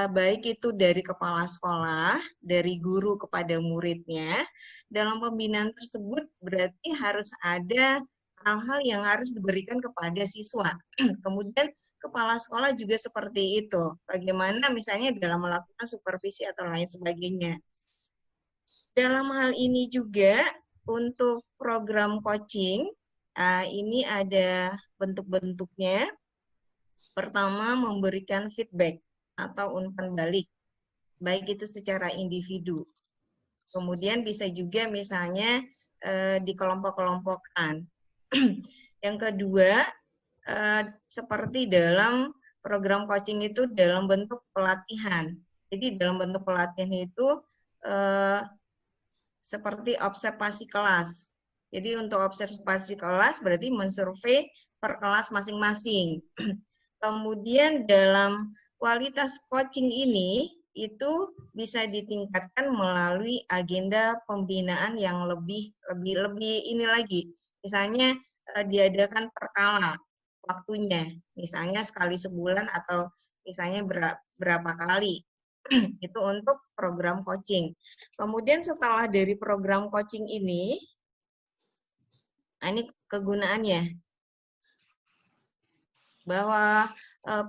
Baik itu dari kepala sekolah, dari guru kepada muridnya. Dalam pembinaan tersebut berarti harus ada hal-hal yang harus diberikan kepada siswa. Kemudian kepala sekolah juga seperti itu. Bagaimana misalnya dalam melakukan supervisi atau lain sebagainya. Dalam hal ini juga untuk program coaching, ini ada bentuk-bentuknya. Pertama, memberikan feedback atau umpan balik, baik itu secara individu. Kemudian bisa juga misalnya dikelompok-kelompokkan. Yang kedua, seperti dalam program coaching itu dalam bentuk pelatihan. Jadi dalam bentuk pelatihan itu seperti observasi kelas. Jadi untuk observasi kelas berarti mensurvei per kelas masing-masing. Kemudian dalam kualitas coaching ini itu bisa ditingkatkan melalui agenda pembinaan yang lebih ini lagi. Misalnya diadakan per kala waktunya, misalnya sekali sebulan atau misalnya berapa kali. Itu untuk program coaching. Kemudian setelah dari program coaching ini kegunaannya. Bahwa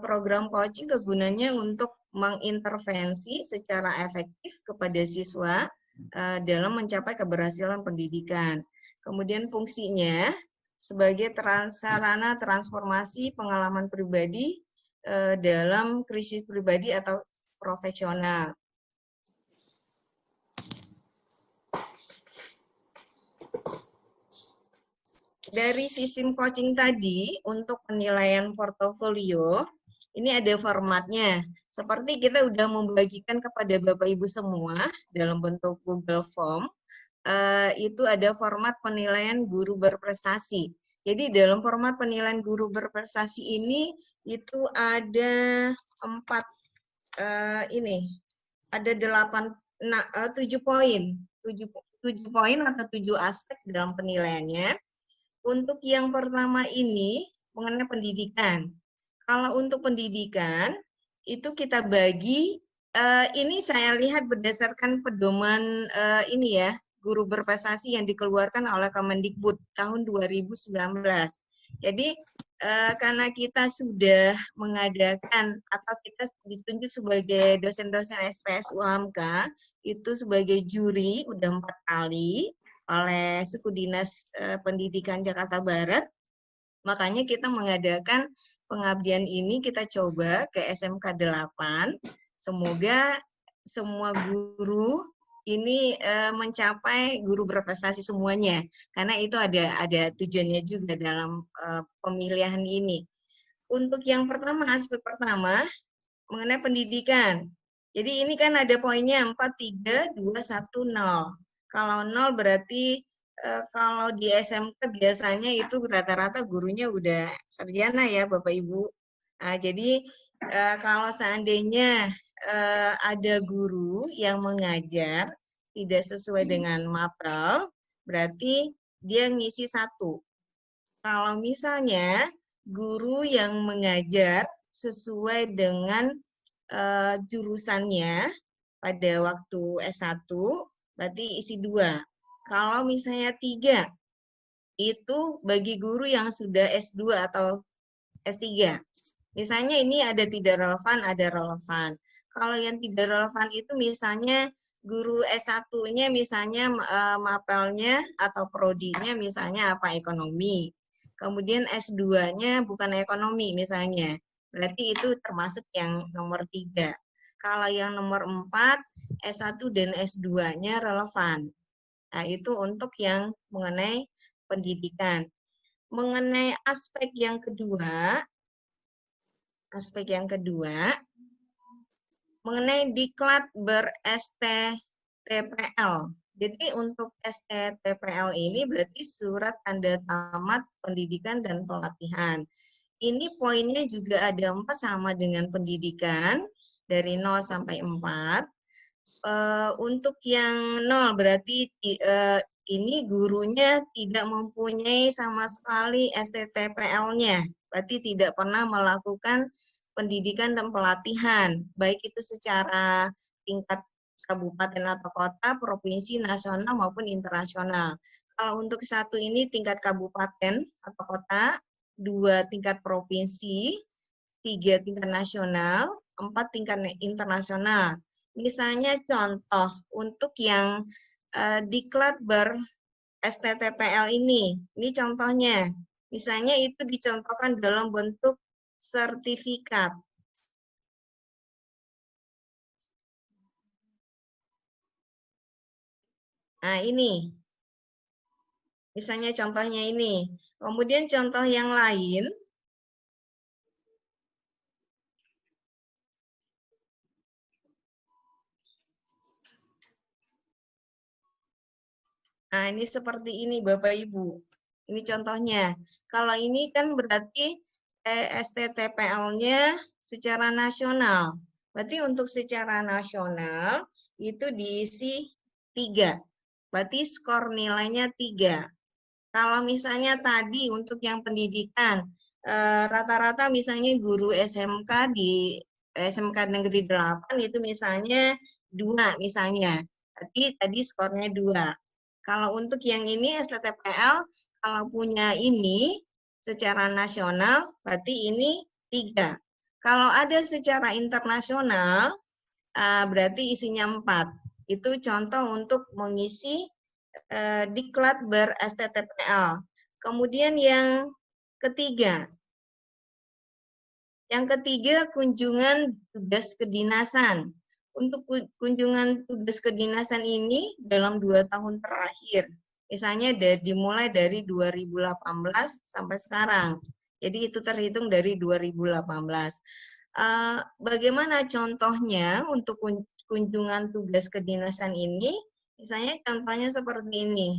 program coaching kegunaannya untuk mengintervensi secara efektif kepada siswa dalam mencapai keberhasilan pendidikan. Kemudian fungsinya sebagai sarana transformasi pengalaman pribadi dalam krisis pribadi atau profesional. Dari sistem coaching tadi, untuk penilaian portofolio, ini ada formatnya. Seperti kita udah membagikan kepada Bapak Ibu semua dalam bentuk Google Form, itu ada format penilaian guru berprestasi. Jadi dalam format penilaian guru berprestasi ini, itu ada 7 poin. 7 poin atau 7 aspek dalam penilaiannya. Untuk yang pertama ini mengenai pendidikan. Kalau untuk pendidikan itu kita bagi, ini saya lihat berdasarkan pedoman ini ya, guru berprestasi yang dikeluarkan oleh Kemendikbud tahun 2019. Jadi karena kita sudah mengadakan atau kita ditunjuk sebagai dosen-dosen SPS UHAMKA itu sebagai juri udah 4 kali oleh Suku Dinas Pendidikan Jakarta Barat. Makanya kita mengadakan pengabdian ini, kita coba ke SMK 8. Semoga semua guru ini mencapai guru berprestasi semuanya, karena itu ada tujuannya juga dalam pemilihan ini. Untuk yang pertama, aspek pertama mengenai pendidikan. Jadi ini kan ada poinnya 4, 3, 2, 1, 0. Kalau 0 berarti kalau di SMK biasanya itu rata-rata gurunya udah sarjana ya Bapak Ibu. Nah, jadi kalau seandainya ada guru yang mengajar tidak sesuai dengan mapel, berarti dia ngisi 1. Kalau misalnya guru yang mengajar sesuai dengan jurusannya pada waktu S1, berarti isi 2. Kalau misalnya 3, itu bagi guru yang sudah S2 atau S3. Misalnya ini ada tidak relevan, ada relevan. Kalau yang tidak relevan itu misalnya guru S1-nya misalnya mapelnya atau prodinya misalnya apa ekonomi. Kemudian S2-nya bukan ekonomi misalnya. Berarti itu termasuk yang nomor 3. Kalau yang nomor 4, S1 dan S2-nya relevan. Nah, itu untuk yang mengenai pendidikan. Mengenai aspek yang kedua, mengenai diklat ber-STTPL. Jadi untuk STTPL ini berarti surat tanda tamat pendidikan dan pelatihan. Ini poinnya juga ada 4 sama dengan pendidikan, dari 0 sampai 4. Untuk yang 0 berarti ini gurunya tidak mempunyai sama sekali STTPL-nya, berarti tidak pernah melakukan pendidikan dan pelatihan, baik itu secara tingkat kabupaten atau kota, provinsi, nasional maupun internasional. Kalau untuk 1 ini tingkat kabupaten atau kota, 2 tingkat provinsi, 3 tingkat nasional, 4 tingkat internasional. Misalnya contoh untuk yang diklat ber-STTPL ini contohnya. Misalnya itu dicontohkan dalam bentuk sertifikat. Nah ini, misalnya contohnya ini. Kemudian contoh yang lain, nah, ini seperti ini Bapak Ibu. Ini contohnya. Kalau ini kan berarti STTPL-nya secara nasional. Berarti untuk secara nasional itu diisi 3. Berarti skor nilainya 3. Kalau misalnya tadi untuk yang pendidikan, rata-rata misalnya guru SMK di SMK Negeri 8 itu misalnya 2 misalnya. Berarti tadi skornya 2. Kalau untuk yang ini STTPL, kalau punya ini secara nasional, berarti ini 3. Kalau ada secara internasional, berarti isinya 4. Itu contoh untuk mengisi diklat ber-STTPL. Kemudian yang ketiga. Yang ketiga, kunjungan tugas kedinasan. Untuk kunjungan tugas kedinasan ini dalam 2 tahun terakhir. Misalnya dimulai dari 2018 sampai sekarang. Jadi itu terhitung dari 2018. Bagaimana contohnya untuk kunjungan tugas kedinasan ini? Misalnya contohnya seperti ini.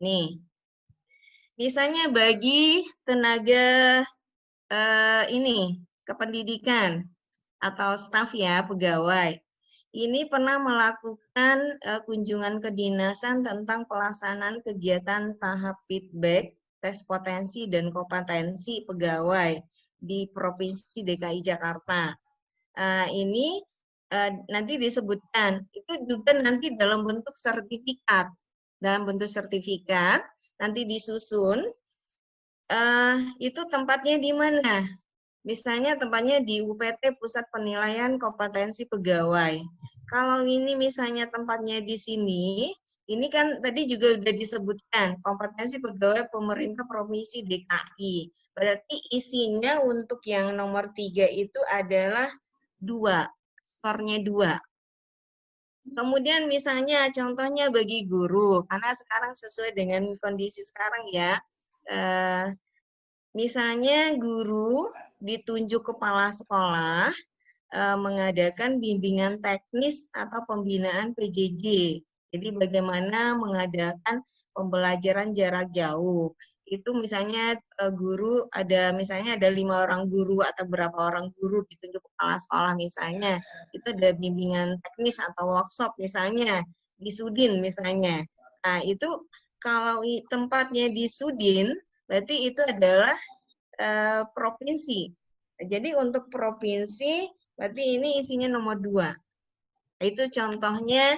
Nih. Misalnya bagi tenaga kependidikan atau staf ya, pegawai. Ini pernah melakukan kunjungan kedinasan tentang pelaksanaan kegiatan tahap feedback, tes potensi dan kompetensi pegawai di Provinsi DKI Jakarta. Ini nanti disebutkan, itu juga nanti dalam bentuk sertifikat. dalam bentuk sertifikat, nanti disusun, itu tempatnya di mana? Misalnya tempatnya di UPT Pusat Penilaian Kompetensi Pegawai. Kalau ini misalnya tempatnya di sini, ini kan tadi juga sudah disebutkan, kompetensi pegawai pemerintah provinsi DKI. Berarti isinya untuk yang nomor 3 itu adalah 2, skornya 2. Kemudian misalnya contohnya bagi guru, karena sekarang sesuai dengan kondisi sekarang ya, misalnya guru ditunjuk kepala sekolah mengadakan bimbingan teknis atau pembinaan PJJ. Jadi bagaimana mengadakan pembelajaran jarak jauh. Itu misalnya guru misalnya ada 5 orang guru atau berapa orang guru ditunjuk kepala sekolah misalnya. Itu ada bimbingan teknis atau workshop misalnya di Sudin misalnya. Nah, itu kalau tempatnya di Sudin berarti itu adalah provinsi. Jadi untuk provinsi berarti ini isinya nomor 2. Itu contohnya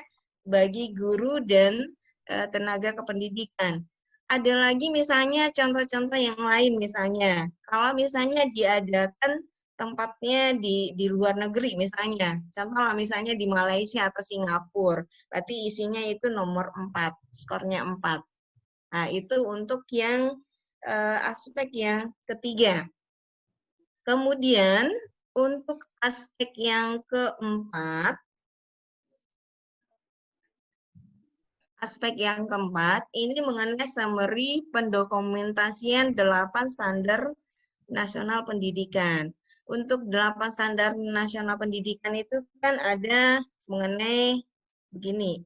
bagi guru dan tenaga kependidikan. Ada lagi misalnya contoh-contoh yang lain misalnya. Kalau misalnya diadakan tempatnya di luar negeri misalnya. Contoh misalnya di Malaysia atau Singapura. Berarti isinya itu nomor 4, skornya 4. Nah, itu untuk yang aspek yang ketiga. Kemudian untuk aspek yang keempat, ini mengenai summary pendokumentasian 8 standar nasional pendidikan. Untuk 8 standar nasional pendidikan itu kan ada mengenai begini.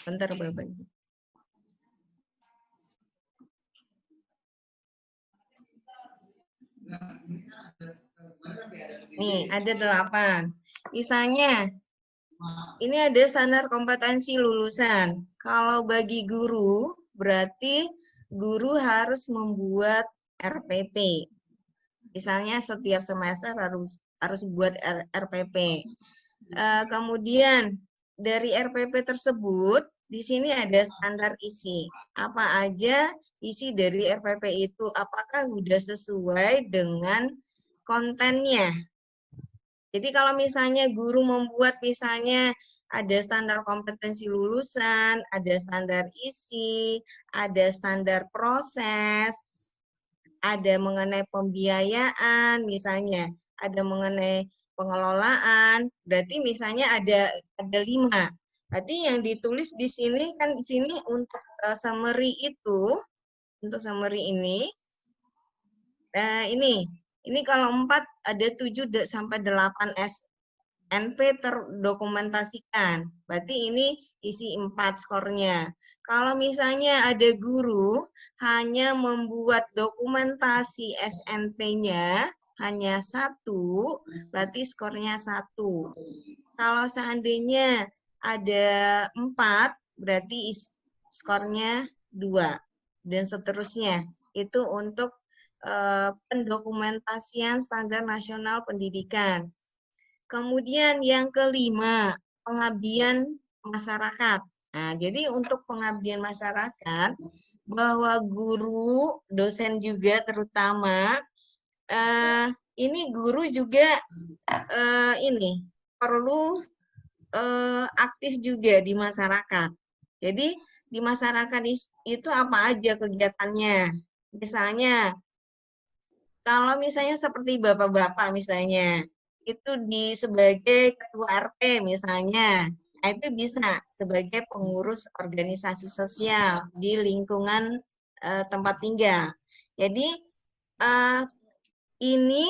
Bentar, Bapak. Nih, ada 8. Misalnya, ini ada standar kompetensi lulusan. Kalau bagi guru, berarti guru harus membuat RPP. Misalnya setiap semester harus buat RPP. Kemudian dari RPP tersebut, di sini ada standar isi. Apa aja isi dari RPP itu? Apakah sudah sesuai dengan kontennya? Jadi kalau misalnya guru membuat misalnya ada standar kompetensi lulusan, ada standar isi, ada standar proses, ada mengenai pembiayaan misalnya, ada mengenai pengelolaan, berarti misalnya ada 5. Berarti yang ditulis di sini kan di sini untuk summary itu, untuk summary ini kalau 4 ada 7 sampai 8 SNP terdokumentasikan. Berarti ini isi 4 skornya. Kalau misalnya ada guru hanya membuat dokumentasi SNP-nya hanya 1, berarti skornya 1. Kalau seandainya ada 4, berarti skornya 2. Dan seterusnya. Itu untuk pendokumentasian standar nasional pendidikan. Kemudian yang kelima, pengabdian masyarakat. Nah, jadi untuk pengabdian masyarakat, bahwa guru, dosen juga terutama, ini guru juga ini perlu aktif juga di masyarakat. Jadi di masyarakat itu apa aja kegiatannya? Misalnya, kalau misalnya seperti bapak-bapak misalnya, itu sebagai ketua RT misalnya, nah itu bisa sebagai pengurus organisasi sosial di lingkungan tempat tinggal. Jadi ini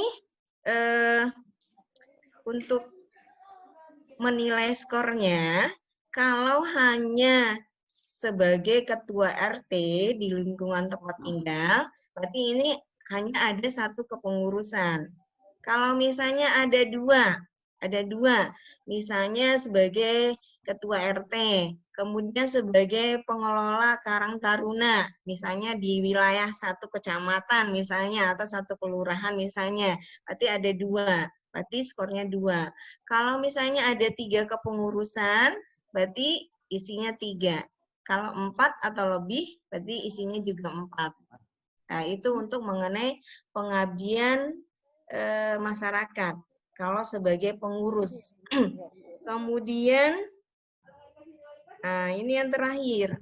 untuk menilai skornya, kalau hanya sebagai ketua RT di lingkungan tempat tinggal, berarti ini hanya ada 1 kepengurusan. Kalau misalnya ada 2, Ada 2, misalnya sebagai ketua RT, kemudian sebagai pengelola Karang Taruna, misalnya di wilayah 1 kecamatan misalnya, atau 1 kelurahan misalnya, berarti ada 2, berarti skornya 2. Kalau misalnya ada 3 kepengurusan, berarti isinya 3. Kalau 4 atau lebih, berarti isinya juga 4. Nah, itu untuk mengenai pengabdian masyarakat kalau sebagai pengurus. Kemudian, nah ini yang terakhir.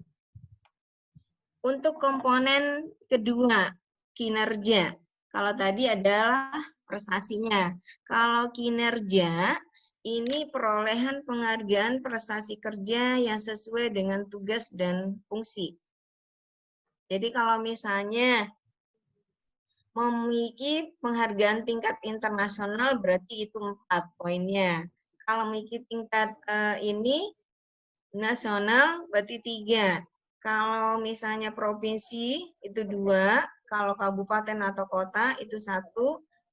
Untuk komponen kedua, kinerja. Kalau tadi adalah prestasinya. Kalau kinerja, ini perolehan penghargaan prestasi kerja yang sesuai dengan tugas dan fungsi. Jadi kalau misalnya memiliki penghargaan tingkat internasional berarti itu 4 poinnya. Kalau memiliki tingkat ini nasional berarti 3. Kalau misalnya provinsi itu 2, kalau kabupaten atau kota itu 1,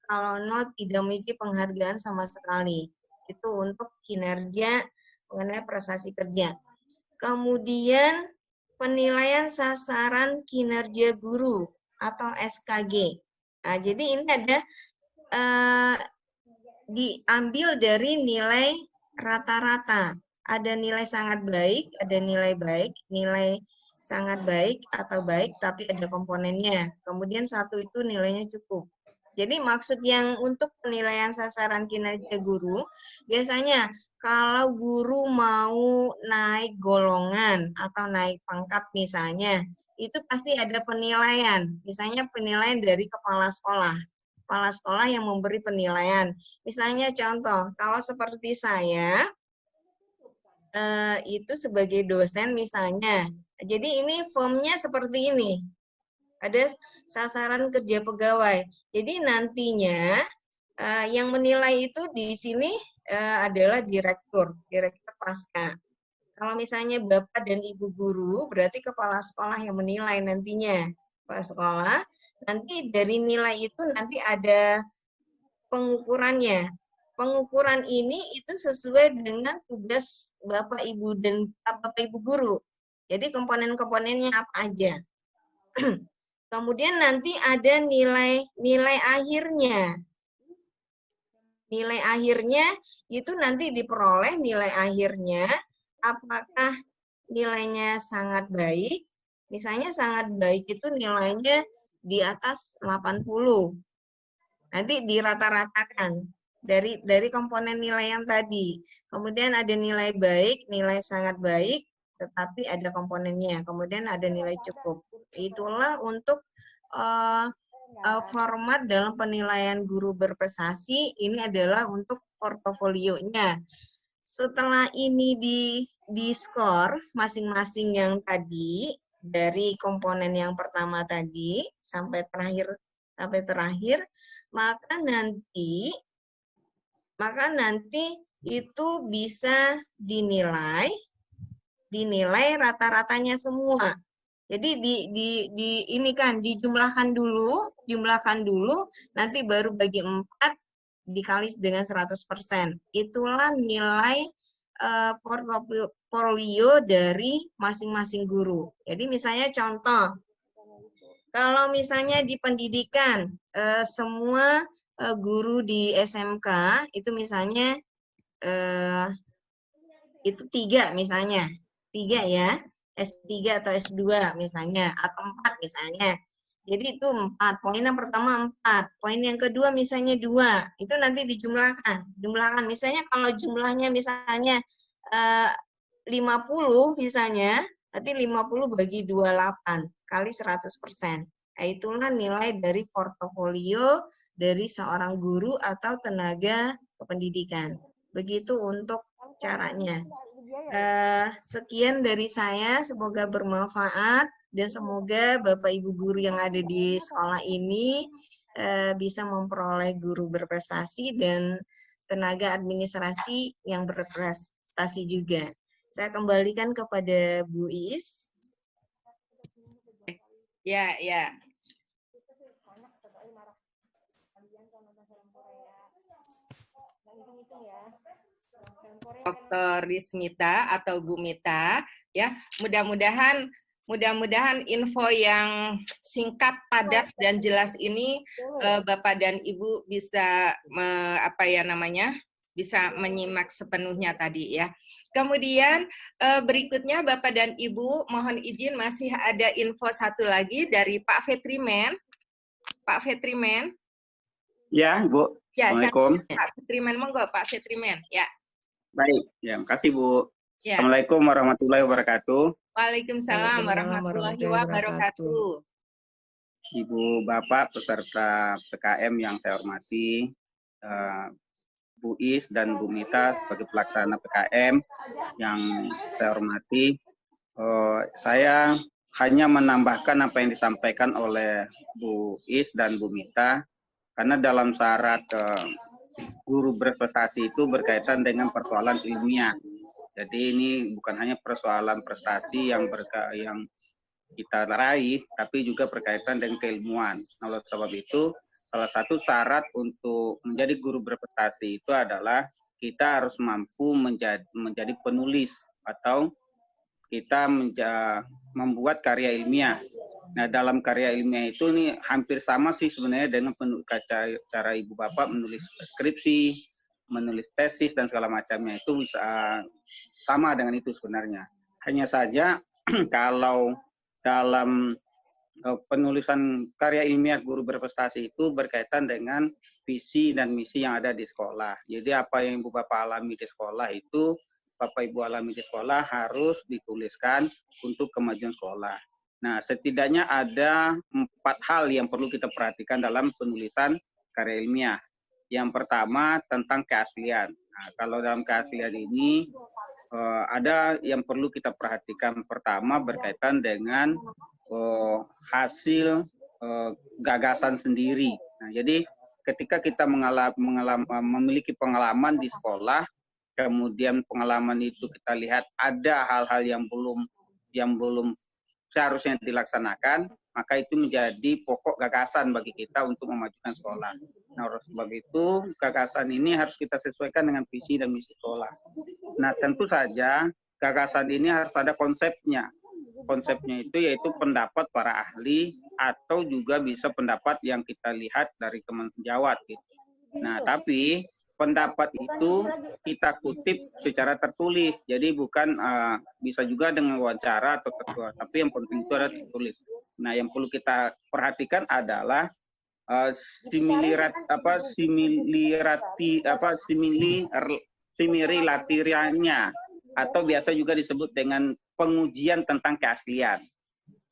kalau 0 tidak memiliki penghargaan sama sekali. Itu untuk kinerja mengenai prestasi kerja. Kemudian penilaian sasaran kinerja guru atau SKG. Nah, jadi ini ada diambil dari nilai rata-rata. Ada nilai sangat baik, ada nilai baik, nilai sangat baik atau baik, tapi ada komponennya. Kemudian 1 itu nilainya cukup. Jadi maksud yang untuk penilaian sasaran kinerja guru, biasanya kalau guru mau naik golongan atau naik pangkat misalnya, itu pasti ada penilaian. Misalnya penilaian dari kepala sekolah yang memberi penilaian. Misalnya contoh, kalau seperti saya, itu sebagai dosen misalnya. Jadi ini formnya seperti ini. Ada sasaran kerja pegawai. Jadi nantinya yang menilai itu di sini adalah direktur pasca. Kalau misalnya Bapak dan Ibu guru, berarti kepala sekolah yang menilai nantinya. Kepala sekolah, nanti dari nilai itu nanti ada pengukurannya. Pengukuran ini itu sesuai dengan tugas Bapak Ibu dan Bapak Ibu guru. Jadi komponen-komponennya apa aja. Kemudian nanti ada nilai akhirnya. Nilai akhirnya itu nanti diperoleh nilai akhirnya apakah nilainya sangat baik. Misalnya sangat baik itu nilainya di atas 80. Nanti dirata-ratakan dari komponen nilai yang tadi. Kemudian ada nilai baik, nilai sangat baik, tetapi ada komponennya. Kemudian ada nilai cukup. Itulah untuk format dalam penilaian guru berprestasi. Ini adalah untuk portofolionya. Setelah ini di skor masing-masing yang tadi, dari komponen yang pertama tadi sampai terakhir, maka nanti itu bisa dinilai rata-ratanya semua. Jadi ini kan dijumlahkan dulu, nanti baru bagi 4 dikali dengan 100%. Itulah nilai portofolio dari masing-masing guru. Jadi misalnya contoh, kalau misalnya di pendidikan, semua guru di SMK itu misalnya itu 3 misalnya. 3 ya, S3 atau S2 misalnya, atau 4 misalnya. Jadi itu 4. Poin yang pertama 4. Poin yang kedua misalnya 2. Itu nanti dijumlahkan. Misalnya kalau jumlahnya misalnya 50 misalnya, berarti 50 bagi 28 kali 100%. Nah, itulah nilai dari portofolio dari seorang guru atau tenaga kependidikan. Begitu untuk caranya. Sekian dari saya, semoga bermanfaat dan semoga Bapak Ibu guru yang ada di sekolah ini bisa memperoleh guru berprestasi dan tenaga administrasi yang berprestasi juga. Saya kembalikan kepada Bu Iis. Ya. Dr. Rismita atau Bu Mita, ya. Mudah-mudahan info yang singkat, padat dan jelas ini Bapak dan Ibu bisa bisa menyimak sepenuhnya tadi ya. Kemudian berikutnya Bapak dan Ibu mohon izin masih ada info satu lagi dari Pak Fetrimen. Pak Fetrimen. Ya, Bu. Ya, Assalamualaikum. Pak Fetrimen, monggo Pak Fetrimen. Ya. Baik, ya, makasih Bu. Ya. Assalamualaikum warahmatullahi wabarakatuh. Waalaikumsalam warahmatullahi wabarakatuh. Ibu Bapak peserta PKM yang saya hormati, Bu Is dan Bu Mita sebagai pelaksana PKM yang saya hormati, saya hanya menambahkan apa yang disampaikan oleh Bu Is dan Bu Mita, karena dalam syarat guru berprestasi itu berkaitan dengan persoalan ilmiah. Jadi ini bukan hanya persoalan prestasi yang kita raih, tapi juga berkaitan dengan keilmuan. Nah, oleh sebab itu, salah satu syarat untuk menjadi guru berprestasi itu adalah kita harus mampu menjadi penulis atau kita membuat karya ilmiah. Nah, dalam karya ilmiah itu nih hampir sama sih sebenarnya dengan cara Ibu Bapak menulis skripsi, menulis tesis dan segala macamnya, itu bisa sama dengan itu sebenarnya. Hanya saja kalau dalam penulisan karya ilmiah guru berprestasi itu berkaitan dengan visi dan misi yang ada di sekolah. Jadi apa yang Ibu Bapak alami di sekolah itu, Bapak Ibu alami di sekolah harus dituliskan untuk kemajuan sekolah. Nah, setidaknya ada 4 hal yang perlu kita perhatikan dalam penulisan karya ilmiah. Yang pertama tentang keaslian. Nah, kalau dalam keaslian ini ada yang perlu kita perhatikan. Pertama berkaitan dengan hasil gagasan sendiri. Nah, jadi ketika kita memiliki pengalaman di sekolah, kemudian pengalaman itu kita lihat ada hal-hal yang belum seharusnya dilaksanakan, maka itu menjadi pokok gagasan bagi kita untuk memajukan sekolah. Nah, oleh sebab itu gagasan ini harus kita sesuaikan dengan visi dan misi sekolah. Nah, tentu saja gagasan ini harus ada konsepnya. Konsepnya itu yaitu pendapat para ahli atau juga bisa pendapat yang kita lihat dari teman sejawat gitu. Nah, tapi pendapat itu kita kutip secara tertulis, jadi bukan bisa juga dengan wawancara atau tertulis, tapi yang penting itu ada tertulis. Nah, yang perlu kita perhatikan adalah similaritasnya atau biasa juga disebut dengan pengujian tentang keaslian.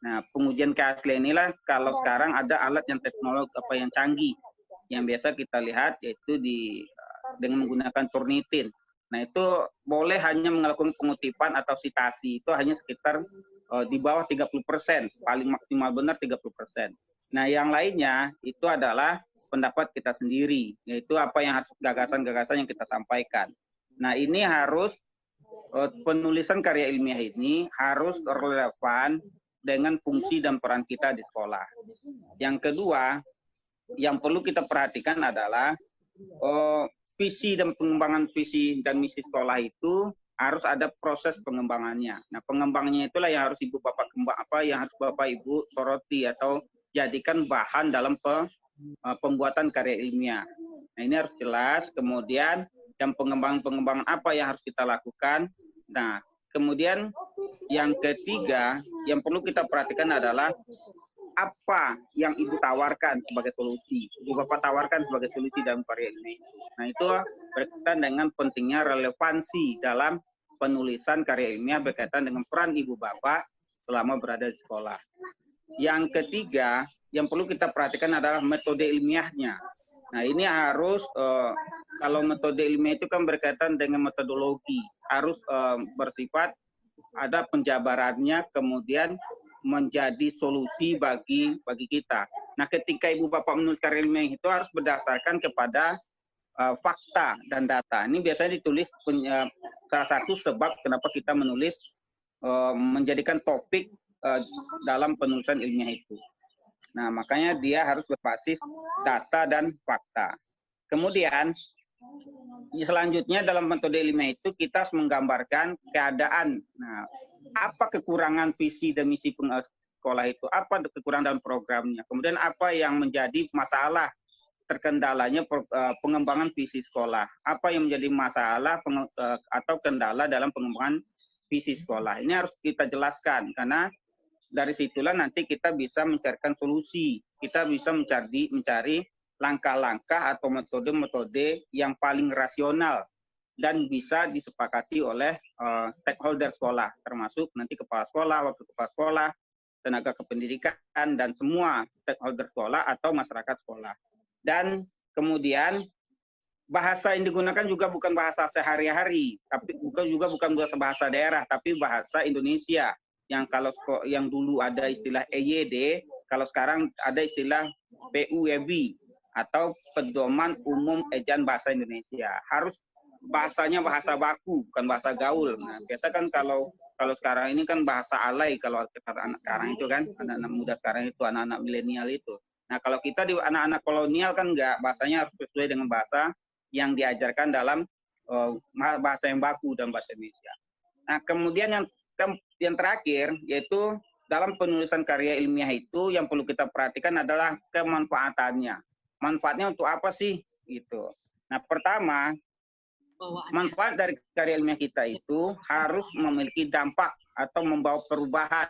Nah, pengujian keaslian inilah kalau sekarang ada alat yang teknologi yang canggih yang biasa kita lihat yaitu dengan menggunakan Turnitin. Nah, itu boleh hanya melakukan pengutipan atau sitasi, itu hanya sekitar di bawah 30%, paling maksimal benar 30%. Nah, yang lainnya itu adalah pendapat kita sendiri, yaitu apa yang harus gagasan-gagasan yang kita sampaikan. Nah, ini harus penulisan karya ilmiah ini harus relevan dengan fungsi dan peran kita di sekolah. Yang kedua, yang perlu kita perhatikan adalah visi dan pengembangan visi dan misi sekolah itu harus ada proses pengembangannya. Nah, pengembangannya itulah yang harus Ibu Bapak yang harus Bapak Ibu soroti atau jadikan bahan dalam pembuatan karya ilmiah. Nah, ini harus jelas. Kemudian yang pengembangan apa yang harus kita lakukan. Nah, kemudian yang ketiga yang perlu kita perhatikan adalah apa yang Ibu tawarkan sebagai solusi, Ibu Bapak tawarkan sebagai solusi dalam karya ini. Nah, itu berkaitan dengan pentingnya relevansi dalam penulisan karya ilmiah berkaitan dengan peran Ibu Bapak selama berada di sekolah. Yang ketiga, yang perlu kita perhatikan adalah metode ilmiahnya. Nah, ini harus, kalau metode ilmiah itu kan berkaitan dengan metodologi, harus bersifat ada penjabarannya, kemudian menjadi solusi bagi kita. Nah, ketika Ibu Bapak menulis karya ilmiah itu harus berdasarkan kepada fakta dan data. Ini biasanya ditulis salah satu sebab kenapa kita menulis menjadikan topik dalam penulisan ilmiah itu. Nah, makanya dia harus berbasis data dan fakta. Kemudian selanjutnya dalam metode ilmiah itu kita harus menggambarkan keadaan. Nah, apa kekurangan visi dan misi sekolah itu, apa kekurangan dalam programnya, kemudian apa yang menjadi masalah terkendalanya pengembangan visi sekolah, apa yang menjadi masalah atau kendala dalam pengembangan visi sekolah. Ini harus kita jelaskan, karena dari situlah nanti kita bisa mencarikan solusi, kita bisa mencari langkah-langkah atau metode-metode yang paling rasional dan bisa disepakati oleh stakeholder sekolah, termasuk nanti kepala sekolah, wakil kepala sekolah, tenaga kependidikan, dan semua stakeholder sekolah atau masyarakat sekolah. Dan kemudian bahasa yang digunakan juga bukan bahasa sehari-hari, tapi juga bukan bahasa daerah, tapi bahasa Indonesia. Yang dulu ada istilah EYD, kalau sekarang ada istilah PUEB atau Pedoman Umum Ejaan Bahasa Indonesia. Harus bahasanya bahasa baku, bukan bahasa gaul. Nah, biasa kan kalau sekarang ini kan bahasa alay, kalau kata anak sekarang itu kan, anak-anak muda sekarang itu, anak-anak milenial itu. Nah, kalau kita di anak-anak kolonial kan enggak, bahasanya harus sesuai dengan bahasa yang diajarkan dalam bahasa yang baku dan bahasa Indonesia. Nah, kemudian yang terakhir, yaitu dalam penulisan karya ilmiah itu yang perlu kita perhatikan adalah kemanfaatannya. Manfaatnya untuk apa sih? Gitu. Nah, pertama, manfaat dari karya ilmiah kita itu harus memiliki dampak atau membawa perubahan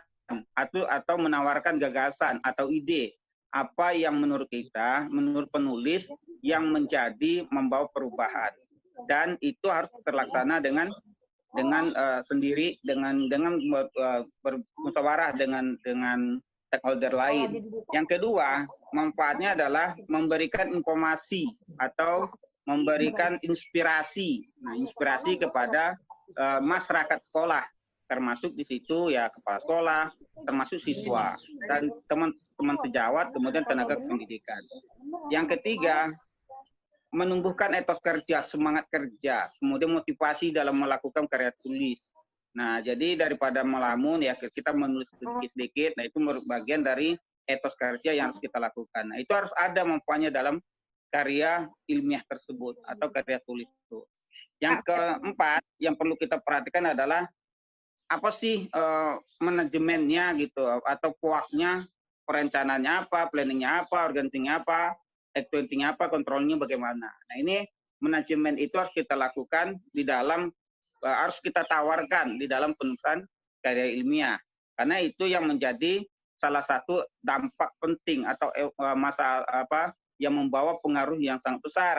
atau menawarkan gagasan atau ide apa yang menurut kita, menurut penulis yang menjadi membawa perubahan, dan itu harus terlaksana dengan sendiri, dengan bermusyawarah dengan stakeholder lain. Yang kedua, manfaatnya adalah memberikan informasi atau memberikan inspirasi. Nah, inspirasi kepada masyarakat sekolah, termasuk di situ ya kepala sekolah, termasuk siswa dan teman-teman sejawat, kemudian tenaga pendidikan. Yang ketiga, menumbuhkan etos kerja, semangat kerja, kemudian motivasi dalam melakukan karya tulis. Nah, jadi daripada melamun ya kita menulis sedikit-sedikit, nah itu bagian dari etos kerja yang harus kita lakukan. Nah, itu harus ada manfaatnya dalam karya ilmiah tersebut atau karya tulis itu. Yang keempat yang perlu kita perhatikan adalah apa sih manajemennya gitu, atau puaknya, perencanaannya apa, planningnya apa, organizingnya apa, accountingnya apa, kontrolnya bagaimana. Nah, ini manajemen itu harus kita lakukan di dalam, harus kita tawarkan di dalam penulisan karya ilmiah, karena itu yang menjadi salah satu dampak penting atau masalah apa yang membawa pengaruh yang sangat besar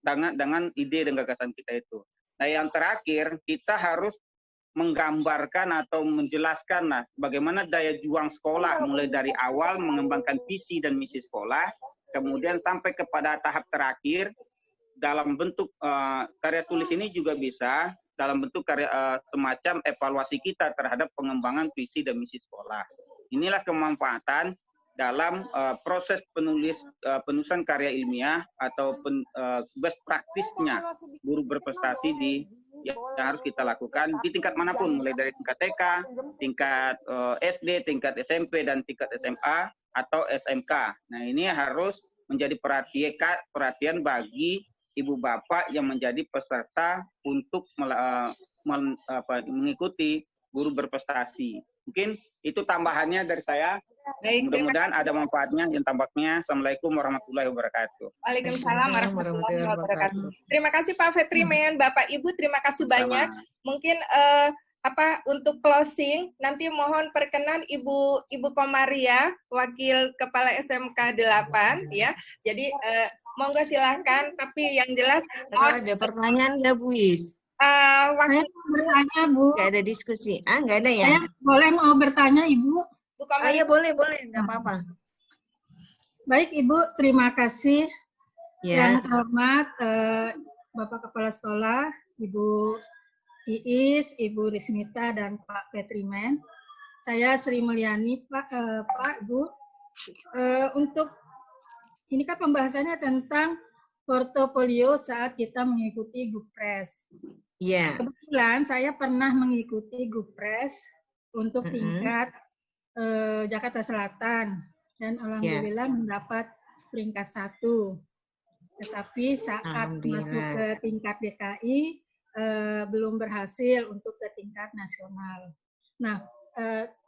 dengan ide dan gagasan kita itu. Nah, yang terakhir kita harus menggambarkan atau menjelaskan bagaimana daya juang sekolah mulai dari awal mengembangkan visi dan misi sekolah, kemudian sampai kepada tahap terakhir dalam bentuk karya tulis ini juga bisa dalam bentuk karya semacam evaluasi kita terhadap pengembangan visi dan misi sekolah. Inilah kemanfaatan dalam proses penulisan karya ilmiah atau best practice-nya guru berprestasi yang harus kita lakukan di tingkat manapun, mulai dari tingkat TK, tingkat SD, tingkat SMP, dan tingkat SMA atau SMK. Nah, ini harus menjadi perhatian bagi ibu bapak yang menjadi peserta untuk mengikuti guru berprestasi. Mungkin itu tambahannya dari saya. Mudah-mudahan ada manfaatnya yang tampaknya. Assalamualaikum warahmatullahi wabarakatuh. Waalaikumsalam warahmatullahi wabarakatuh. Terima kasih Pak Fetrimen, Bapak Ibu, terima kasih banyak. Mungkin untuk closing nanti mohon perkenan Ibu Komaria, Wakil Kepala SMK 8 ya. Jadi monggo silahkan, tapi yang jelas ada pertanyaan nggak Bu Is? Saya mau bertanya, Bu. Nggak ada diskusi? Nggak ada ya? Saya boleh mau bertanya, Ibu? Ya boleh, nggak apa-apa. Baik, Ibu, terima kasih. Ya. Yang terhormat Bapak Kepala Sekolah, Ibu Iis, Ibu Rismita, dan Pak Fetrimen. Saya Sri Mulyani, Pak, Bu. Untuk ini kan pembahasannya tentang portofolio saat kita mengikuti Gupres. Iya. Kebetulan saya pernah mengikuti Gupres untuk tingkat Jakarta Selatan dan alhamdulillah mendapat peringkat 1. Tetapi saat masuk Alhamdulillah. ke tingkat DKI belum berhasil untuk ke tingkat nasional. Nah,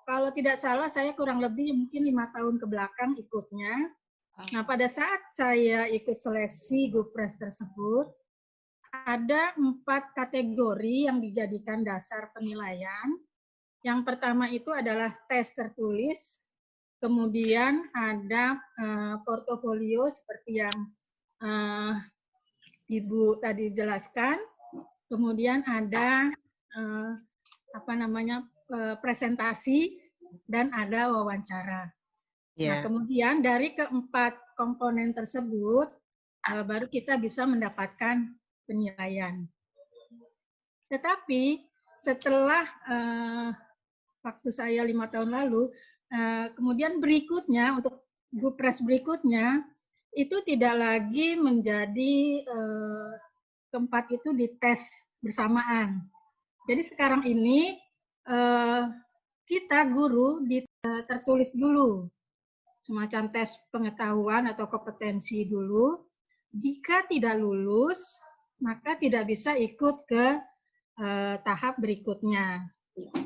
kalau tidak salah saya kurang lebih mungkin 5 tahun ke belakang ikutnya. Nah, pada saat saya ikut seleksi Gupres tersebut, ada 4 kategori yang dijadikan dasar penilaian. Yang pertama itu adalah tes tertulis, kemudian ada portofolio seperti yang Ibu tadi jelaskan, kemudian ada presentasi, dan ada wawancara. Nah, kemudian dari keempat komponen tersebut, baru kita bisa mendapatkan penilaian. Tetapi setelah waktu saya 5 tahun lalu, kemudian berikutnya untuk Gupres berikutnya itu tidak lagi menjadi keempat itu dites bersamaan. Jadi sekarang ini kita guru tertulis dulu, semacam tes pengetahuan atau kompetensi dulu. Jika tidak lulus, maka tidak bisa ikut ke tahap berikutnya.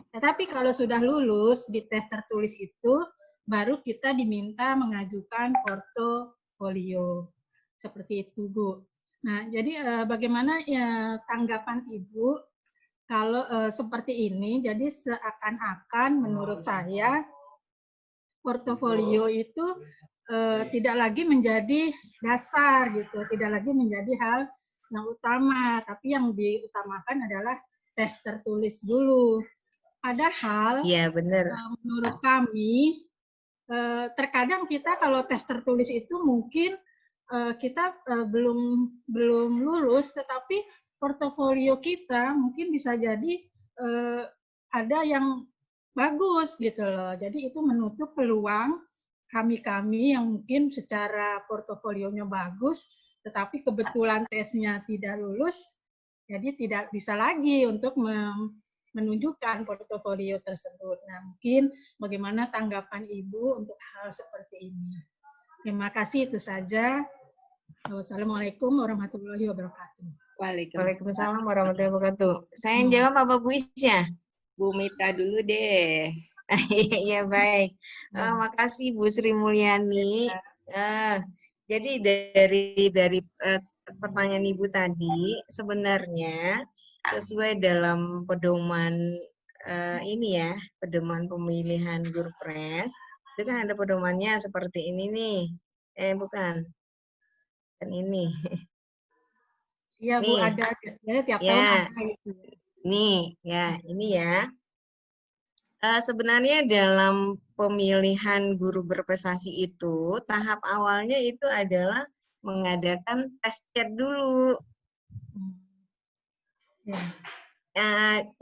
Tetapi kalau sudah lulus di tes tertulis itu, baru kita diminta mengajukan portofolio. Seperti itu, Bu. Nah, jadi bagaimana tanggapan Ibu kalau seperti ini? Jadi seakan-akan menurut saya portofolio itu tidak lagi menjadi dasar gitu, tidak lagi menjadi hal yang utama, tapi yang diutamakan adalah tes tertulis dulu. Padahal benar. Menurut kami terkadang kita kalau tes tertulis itu mungkin kita belum lulus, tetapi portofolio kita mungkin bisa jadi ada yang bagus gitu loh. Jadi itu menutup peluang kami yang mungkin secara portofolionya bagus, tetapi kebetulan tesnya tidak lulus, jadi tidak bisa lagi untuk menunjukkan portofolio tersebut. Nah, mungkin bagaimana tanggapan Ibu untuk hal seperti ini? Terima kasih, itu saja. Wassalamualaikum warahmatullahi wabarakatuh. Waalaikumsalam warahmatullahi wabarakatuh. Saya yang jawab apa Bu Isya? Bu Mita dulu deh. Iya, baik. Makasih Bu Sri Mulyani. Jadi dari pertanyaan Ibu tadi, sebenarnya sesuai dalam pedoman ini ya, pedoman pemilihan Gurpres, itu kan ada pedomannya seperti ini nih. Bukan. Kan ini. Iya, Bu, ada. Tiap tahun ada itu. Nih, ya, ini ya. Sebenarnya dalam pemilihan guru berprestasi itu, tahap awalnya itu adalah mengadakan tes chat dulu.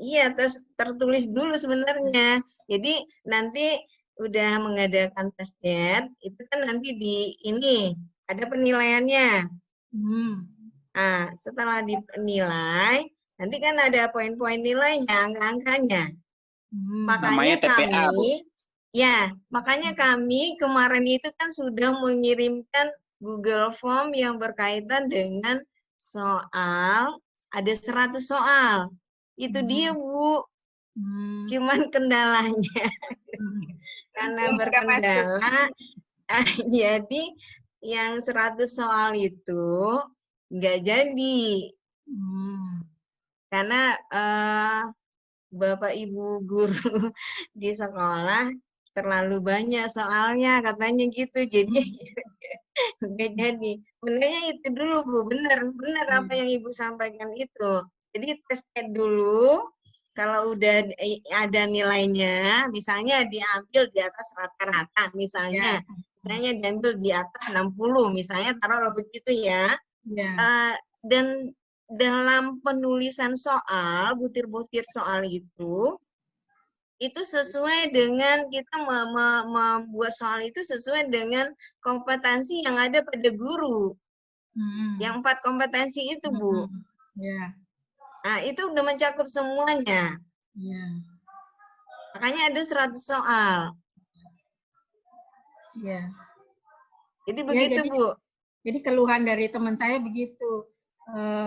Iya, tes tertulis dulu sebenarnya. Jadi nanti udah mengadakan tes chat, itu kan nanti di ini ada penilaiannya. Nah, setelah dinilai, nanti kan ada poin-poin nilainya, angka-angkanya. Makanya kami kemarin itu kan sudah mengirimkan Google Form yang berkaitan dengan soal, ada 100 soal. Itu dia, Bu. Cuman kendalanya. Karena berkendala, jadi yang 100 soal itu nggak jadi. Karena Bapak Ibu guru di sekolah terlalu banyak soalnya, katanya gitu. Jadi nggak jadi. Sebenarnya itu dulu, Bu. Benar apa yang Ibu sampaikan itu. Jadi tes chat dulu. Kalau udah ada nilainya, misalnya diambil di atas rata-rata, misalnya diambil di atas 60, misalnya taruh begitu ya. Dan dalam penulisan soal, butir-butir soal itu sesuai dengan kita membuat soal itu sesuai dengan kompetensi yang ada pada guru. Yang 4 kompetensi itu, Bu. Nah, itu udah mencakup semuanya. Makanya ada 100 soal. Jadi begitu, Bu. Jadi keluhan dari teman saya begitu.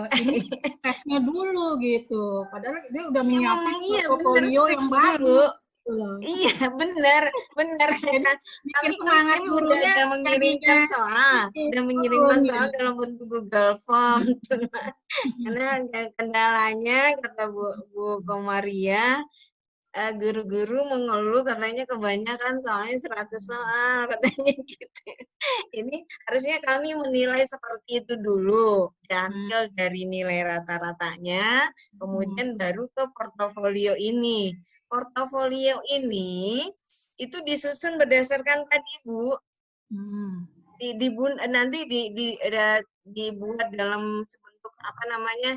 Ini tesnya dulu gitu. Padahal dia udah menyiapkan portofolio yang bagus. Iya, benar. Jadi, Kami semangat gurunya udah mengirimkan soal, dalam bentuk Google Form. Karena kendalanya kata Bu Komaria, guru-guru mengeluh katanya kebanyakan soalnya 100 soal katanya gitu. Ini harusnya kami menilai seperti itu dulu, diambil dari nilai rata-ratanya, kemudian baru ke portofolio ini. Portofolio ini itu disusun berdasarkan tadi Bu, nanti dibuat dalam bentuk apa namanya,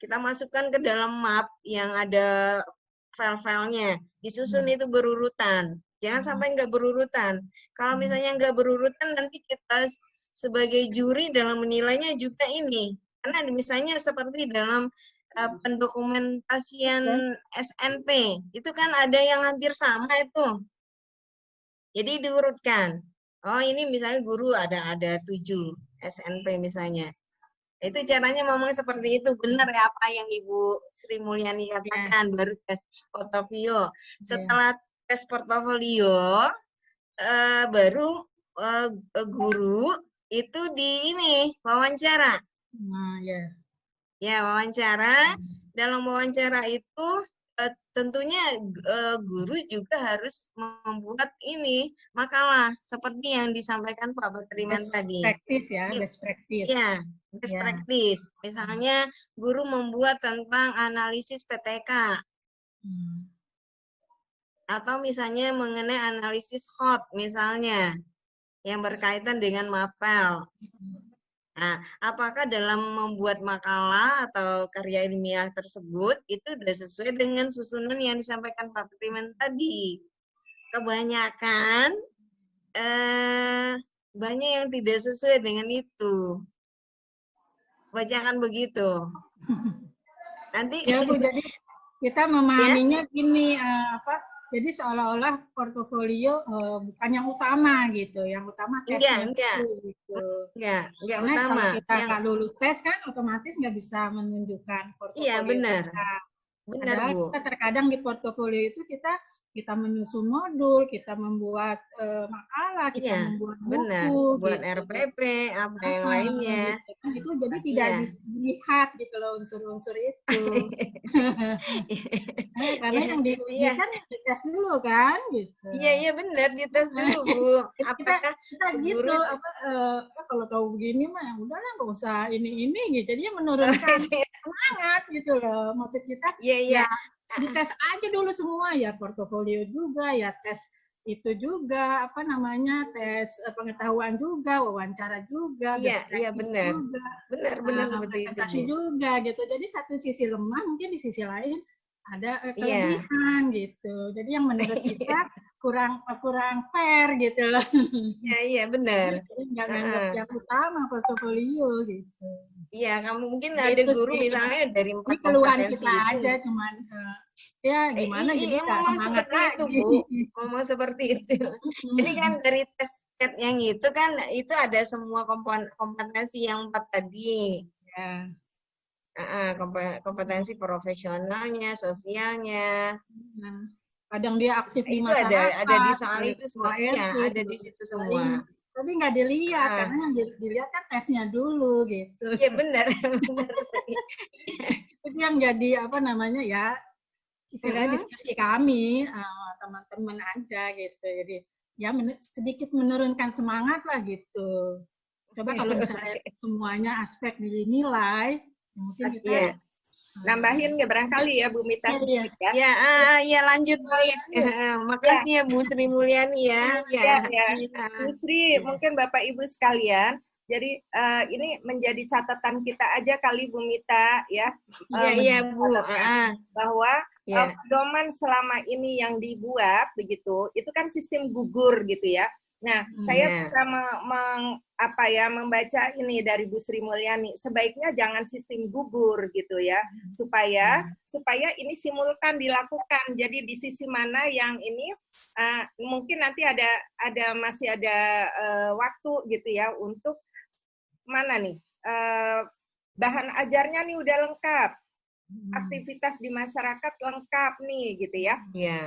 kita masukkan ke dalam map yang ada file-filenya, disusun itu berurutan. Jangan sampai nggak berurutan. Kalau misalnya nggak berurutan, nanti kita sebagai juri dalam menilainya juga ini. Karena misalnya seperti dalam pendokumentasian SNP, itu kan ada yang hampir sama itu. Jadi diurutkan. Oh ini misalnya guru ada 7 SNP misalnya. Itu caranya memang seperti itu, benar ya apa yang Ibu Sri Mulyani katakan, baru tes portofolio. Setelah tes portofolio, baru guru itu wawancara. Ya, wawancara. Dalam wawancara itu tentunya guru juga harus membuat makalah seperti yang disampaikan Pak Patriman tadi. Best practice. Ya, best practice. Misalnya guru membuat tentang analisis PTK. Atau misalnya mengenai analisis HOT misalnya yang berkaitan dengan MAPEL. Nah, apakah dalam membuat makalah atau karya ilmiah tersebut itu sudah sesuai dengan susunan yang disampaikan Pak Patriman tadi? Kebanyakan banyak yang tidak sesuai dengan itu. Kebanyakan begitu. Nanti ya Bu, jadi kita memahaminya gini, jadi seolah-olah portofolio bukan yang utama gitu, yang utama tesnya gitu. Enggak Karena utama. Kalau kita nggak lulus tes kan otomatis nggak bisa menunjukkan portofolio. Iya benar. Benar Padahal Bu. kita terkadang di portofolio itu kita menyusun modul, kita membuat makalah, kita membuat buku, buat RPP, apa yang lainnya. Gitu. Itu jadi tidak dilihat gitu loh unsur-unsur itu. Karena yang kan dites dulu kan, gitu. Iya benar, dites dulu Bu. Apakah kita gitu, kalau tahu begini mah udahlah nggak usah ini gitu. Jadi menurunkan semangat gitu loh. Maksud kita dites aja dulu semua ya, portofolio juga ya, tes itu juga tes pengetahuan juga, wawancara juga, iya benar. Juga. Benar seperti itu juga gitu. Jadi satu sisi lemah, mungkin di sisi lain ada kelebihan gitu. Jadi yang menurut kita kurang fair gitu loh. Iya benar. Jadi nggak nganggap yang utama portofolio gitu. Iya, kamu mungkin ada guru misalnya dari 4 kompetensi kita aja cuman gimana jadi semangat itu Bu. Ngomong seperti itu. Jadi kan dari tes yang itu kan itu ada semua kompetensi yang 4 tadi. Ya. Kompetensi profesionalnya, sosialnya. Kadang dia aktif di masyarakat. Ada di soal itu semua. Iya, ada di situ semua. Tapi nggak dilihat karena yang dilihat kan tesnya dulu gitu. Iya benar. Itu yang jadi istilah diskusi kami teman-teman aja gitu. Jadi sedikit menurunkan semangat lah gitu. Coba kalau misalnya semuanya aspek dinilai, mungkin kita nambahin nggak barangkali ya Bu Mita? Ya lanjut guys. Makasih ya Bu Sri Mulyani ya. Bu Sri, mungkin Bapak Ibu sekalian, jadi ini menjadi catatan kita aja kali Bu Mita ya. Iya Bu. Bahwa pedoman selama ini yang dibuat begitu, itu kan sistem gugur gitu ya. Nah, saya bisa membaca ini dari Bu Sri Mulyani. Sebaiknya jangan sistem gugur gitu ya, supaya ini simultan dilakukan. Jadi di sisi mana yang ini mungkin nanti masih ada waktu gitu ya untuk mana nih bahan ajarnya nih udah lengkap, aktivitas di masyarakat lengkap nih gitu ya.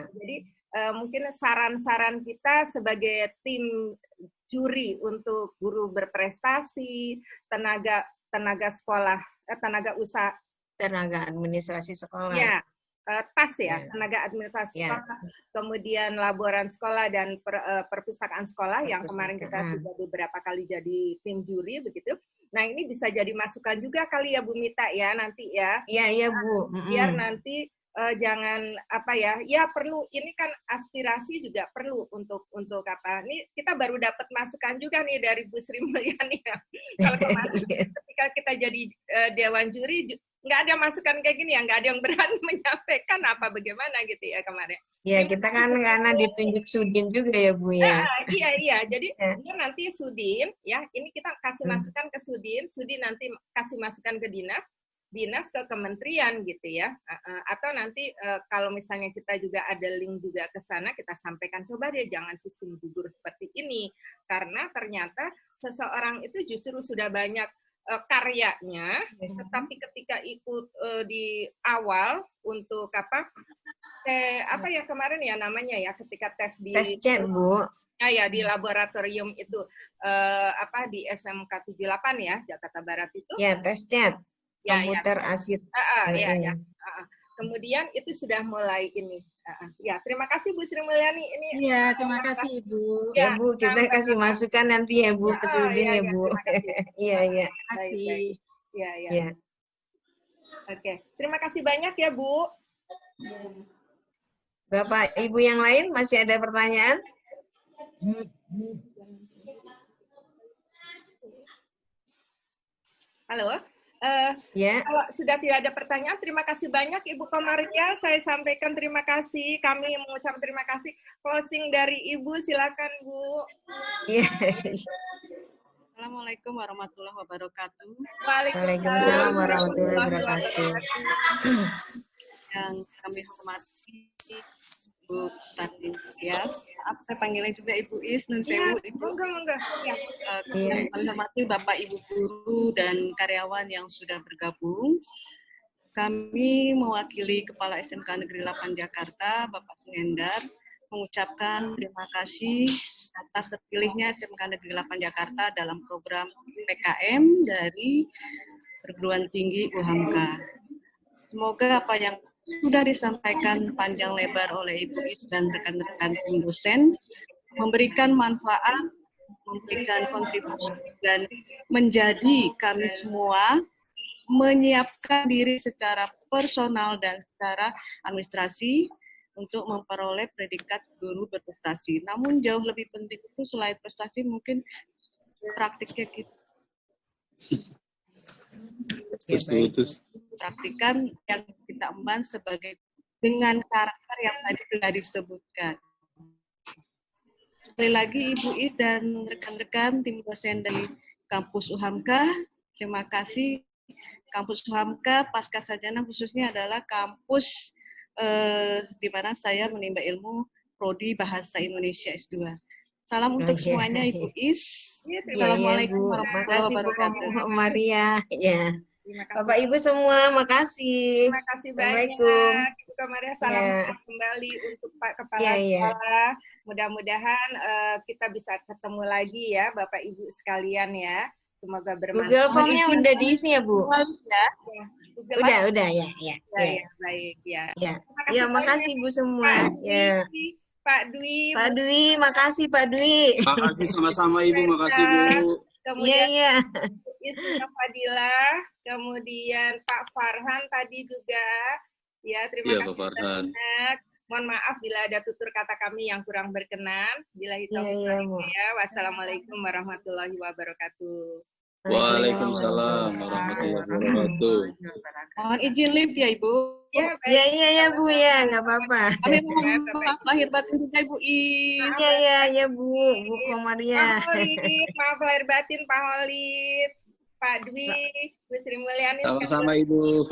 Jadi mungkin saran-saran kita sebagai tim juri untuk guru berprestasi, tenaga sekolah, tenaga usaha, tenaga administrasi sekolah. Ya, TAS ya, tenaga administrasi sekolah, kemudian laboran sekolah dan perpustakaan sekolah yang kemarin kita sudah beberapa kali jadi tim juri begitu. Nah, ini bisa jadi masukan juga kali ya Bu Mita ya nanti ya. Iya Bu. Biar nanti jangan ya perlu, ini kan aspirasi juga perlu untuk apa, ini kita baru dapat masukan juga nih dari Bu Sri Mulyani ya. Kalau kemarin ketika kita jadi dewan juri nggak ada masukan kayak gini ya, nggak ada yang berani menyampaikan apa bagaimana gitu ya kemarin. Ya kita kan karena ditunjuk Sudin juga ya Bu ya. Iya, jadi nanti Sudin ya, ini kita kasih masukan ke Sudin nanti kasih masukan ke dinas ke kementerian gitu ya, atau nanti kalau misalnya kita juga ada link juga ke sana, kita sampaikan coba deh jangan sistem gugur seperti ini, karena ternyata seseorang itu justru sudah banyak karyanya, tetapi ketika ikut di awal untuk apa ya kemarin ya namanya ya, ketika tes chat Bu. Ya di laboratorium itu di SMK 78 ya Jakarta Barat itu. Ya tes chat. Komputer asid. Kemudian itu sudah mulai ini. Ya, terima kasih Bu Sri Mulyani. Iya, terima kasih Ibu. Ya Bu, kita kasih masukan nanti ya Bu ke Sudin ya Bu. Iya. Iya. Oke, terima kasih banyak ya Bu. Bapak Ibu yang lain masih ada pertanyaan? Halo. Ya. Kalau sudah tidak ada pertanyaan, terima kasih banyak Ibu Komaria. Saya sampaikan terima kasih. Kami mengucapkan terima kasih. Closing dari Ibu, silakan Bu. Iya. Assalamualaikum warahmatullahi wabarakatuh. Waalaikumsalam warahmatullahi wabarakatuh. Yang kami hormati Bu Tartin Tias. Saya panggilnya juga Ibu Is, Nun Sewu, Ibu. Enggak. Yang kami hormati Bapak Ibu guru dan karyawan yang sudah bergabung. Kami mewakili Kepala SMK Negeri 8 Jakarta, Bapak Sungendar, mengucapkan terima kasih atas terpilihnya SMK Negeri 8 Jakarta dalam program PKM dari Perguruan Tinggi UHAMKA. Semoga apa yang sudah disampaikan panjang lebar oleh Ibu Is dan rekan-rekan tim dosen memberikan manfaat, memberikan kontribusi, dan menjadi kami semua menyiapkan diri secara personal dan secara administrasi untuk memperoleh predikat guru berprestasi. Namun jauh lebih penting itu selain prestasi mungkin praktiknya kita praktikan yang kita emban sebagai dengan karakter yang tadi sudah disebutkan. Sekali lagi Ibu Is dan rekan-rekan tim dosen dari kampus UHAMKA, terima kasih. Kampus UHAMKA Pasca Sarjana khususnya adalah kampus di mana saya menimba ilmu Prodi Bahasa Indonesia S2. Salam untuk semuanya Ibu Is. Assalamualaikum warahmatullahi wabarakatuh. Bu Maria. Ya. Bapak Ibu semua, makasih. Terima kasih banyak. Ibu Komaria, salam kembali untuk Pak Kepala Sekolah. Mudah-mudahan kita bisa ketemu lagi ya, Bapak Ibu sekalian ya. Semoga bermanfaat. Google Form-nya udah diisi ya, Bu? Udah ya. Baik ya. Ya, makasih Bu semua. Ya. Pak Dwi. Pak Dwi, makasih Pak Dwi. Makasih sama-sama Ibu, makasih Bu. Kemudian Isma Fadila, kemudian Pak Farhan tadi juga. Ya, terima kasih banyak. Mohon maaf bila ada tutur kata kami yang kurang berkenan. Bila hitam ya. Wassalamualaikum warahmatullahi wabarakatuh. Waalaikumsalam warahmatullahi wabarakatuh. Mohon izin live ya Ibu. Ya Bu ya, nggak apa-apa. Kami mohon maaf lahir batin juga Ibu Is. Ya Bu Komaria. Pak Holid, maaf lahir batin Pak Holid, Pak Dwi, Bu Sri Mulyani. Sama-sama Ibu.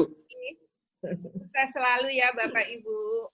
Sukses selalu ya Bapak Ibu.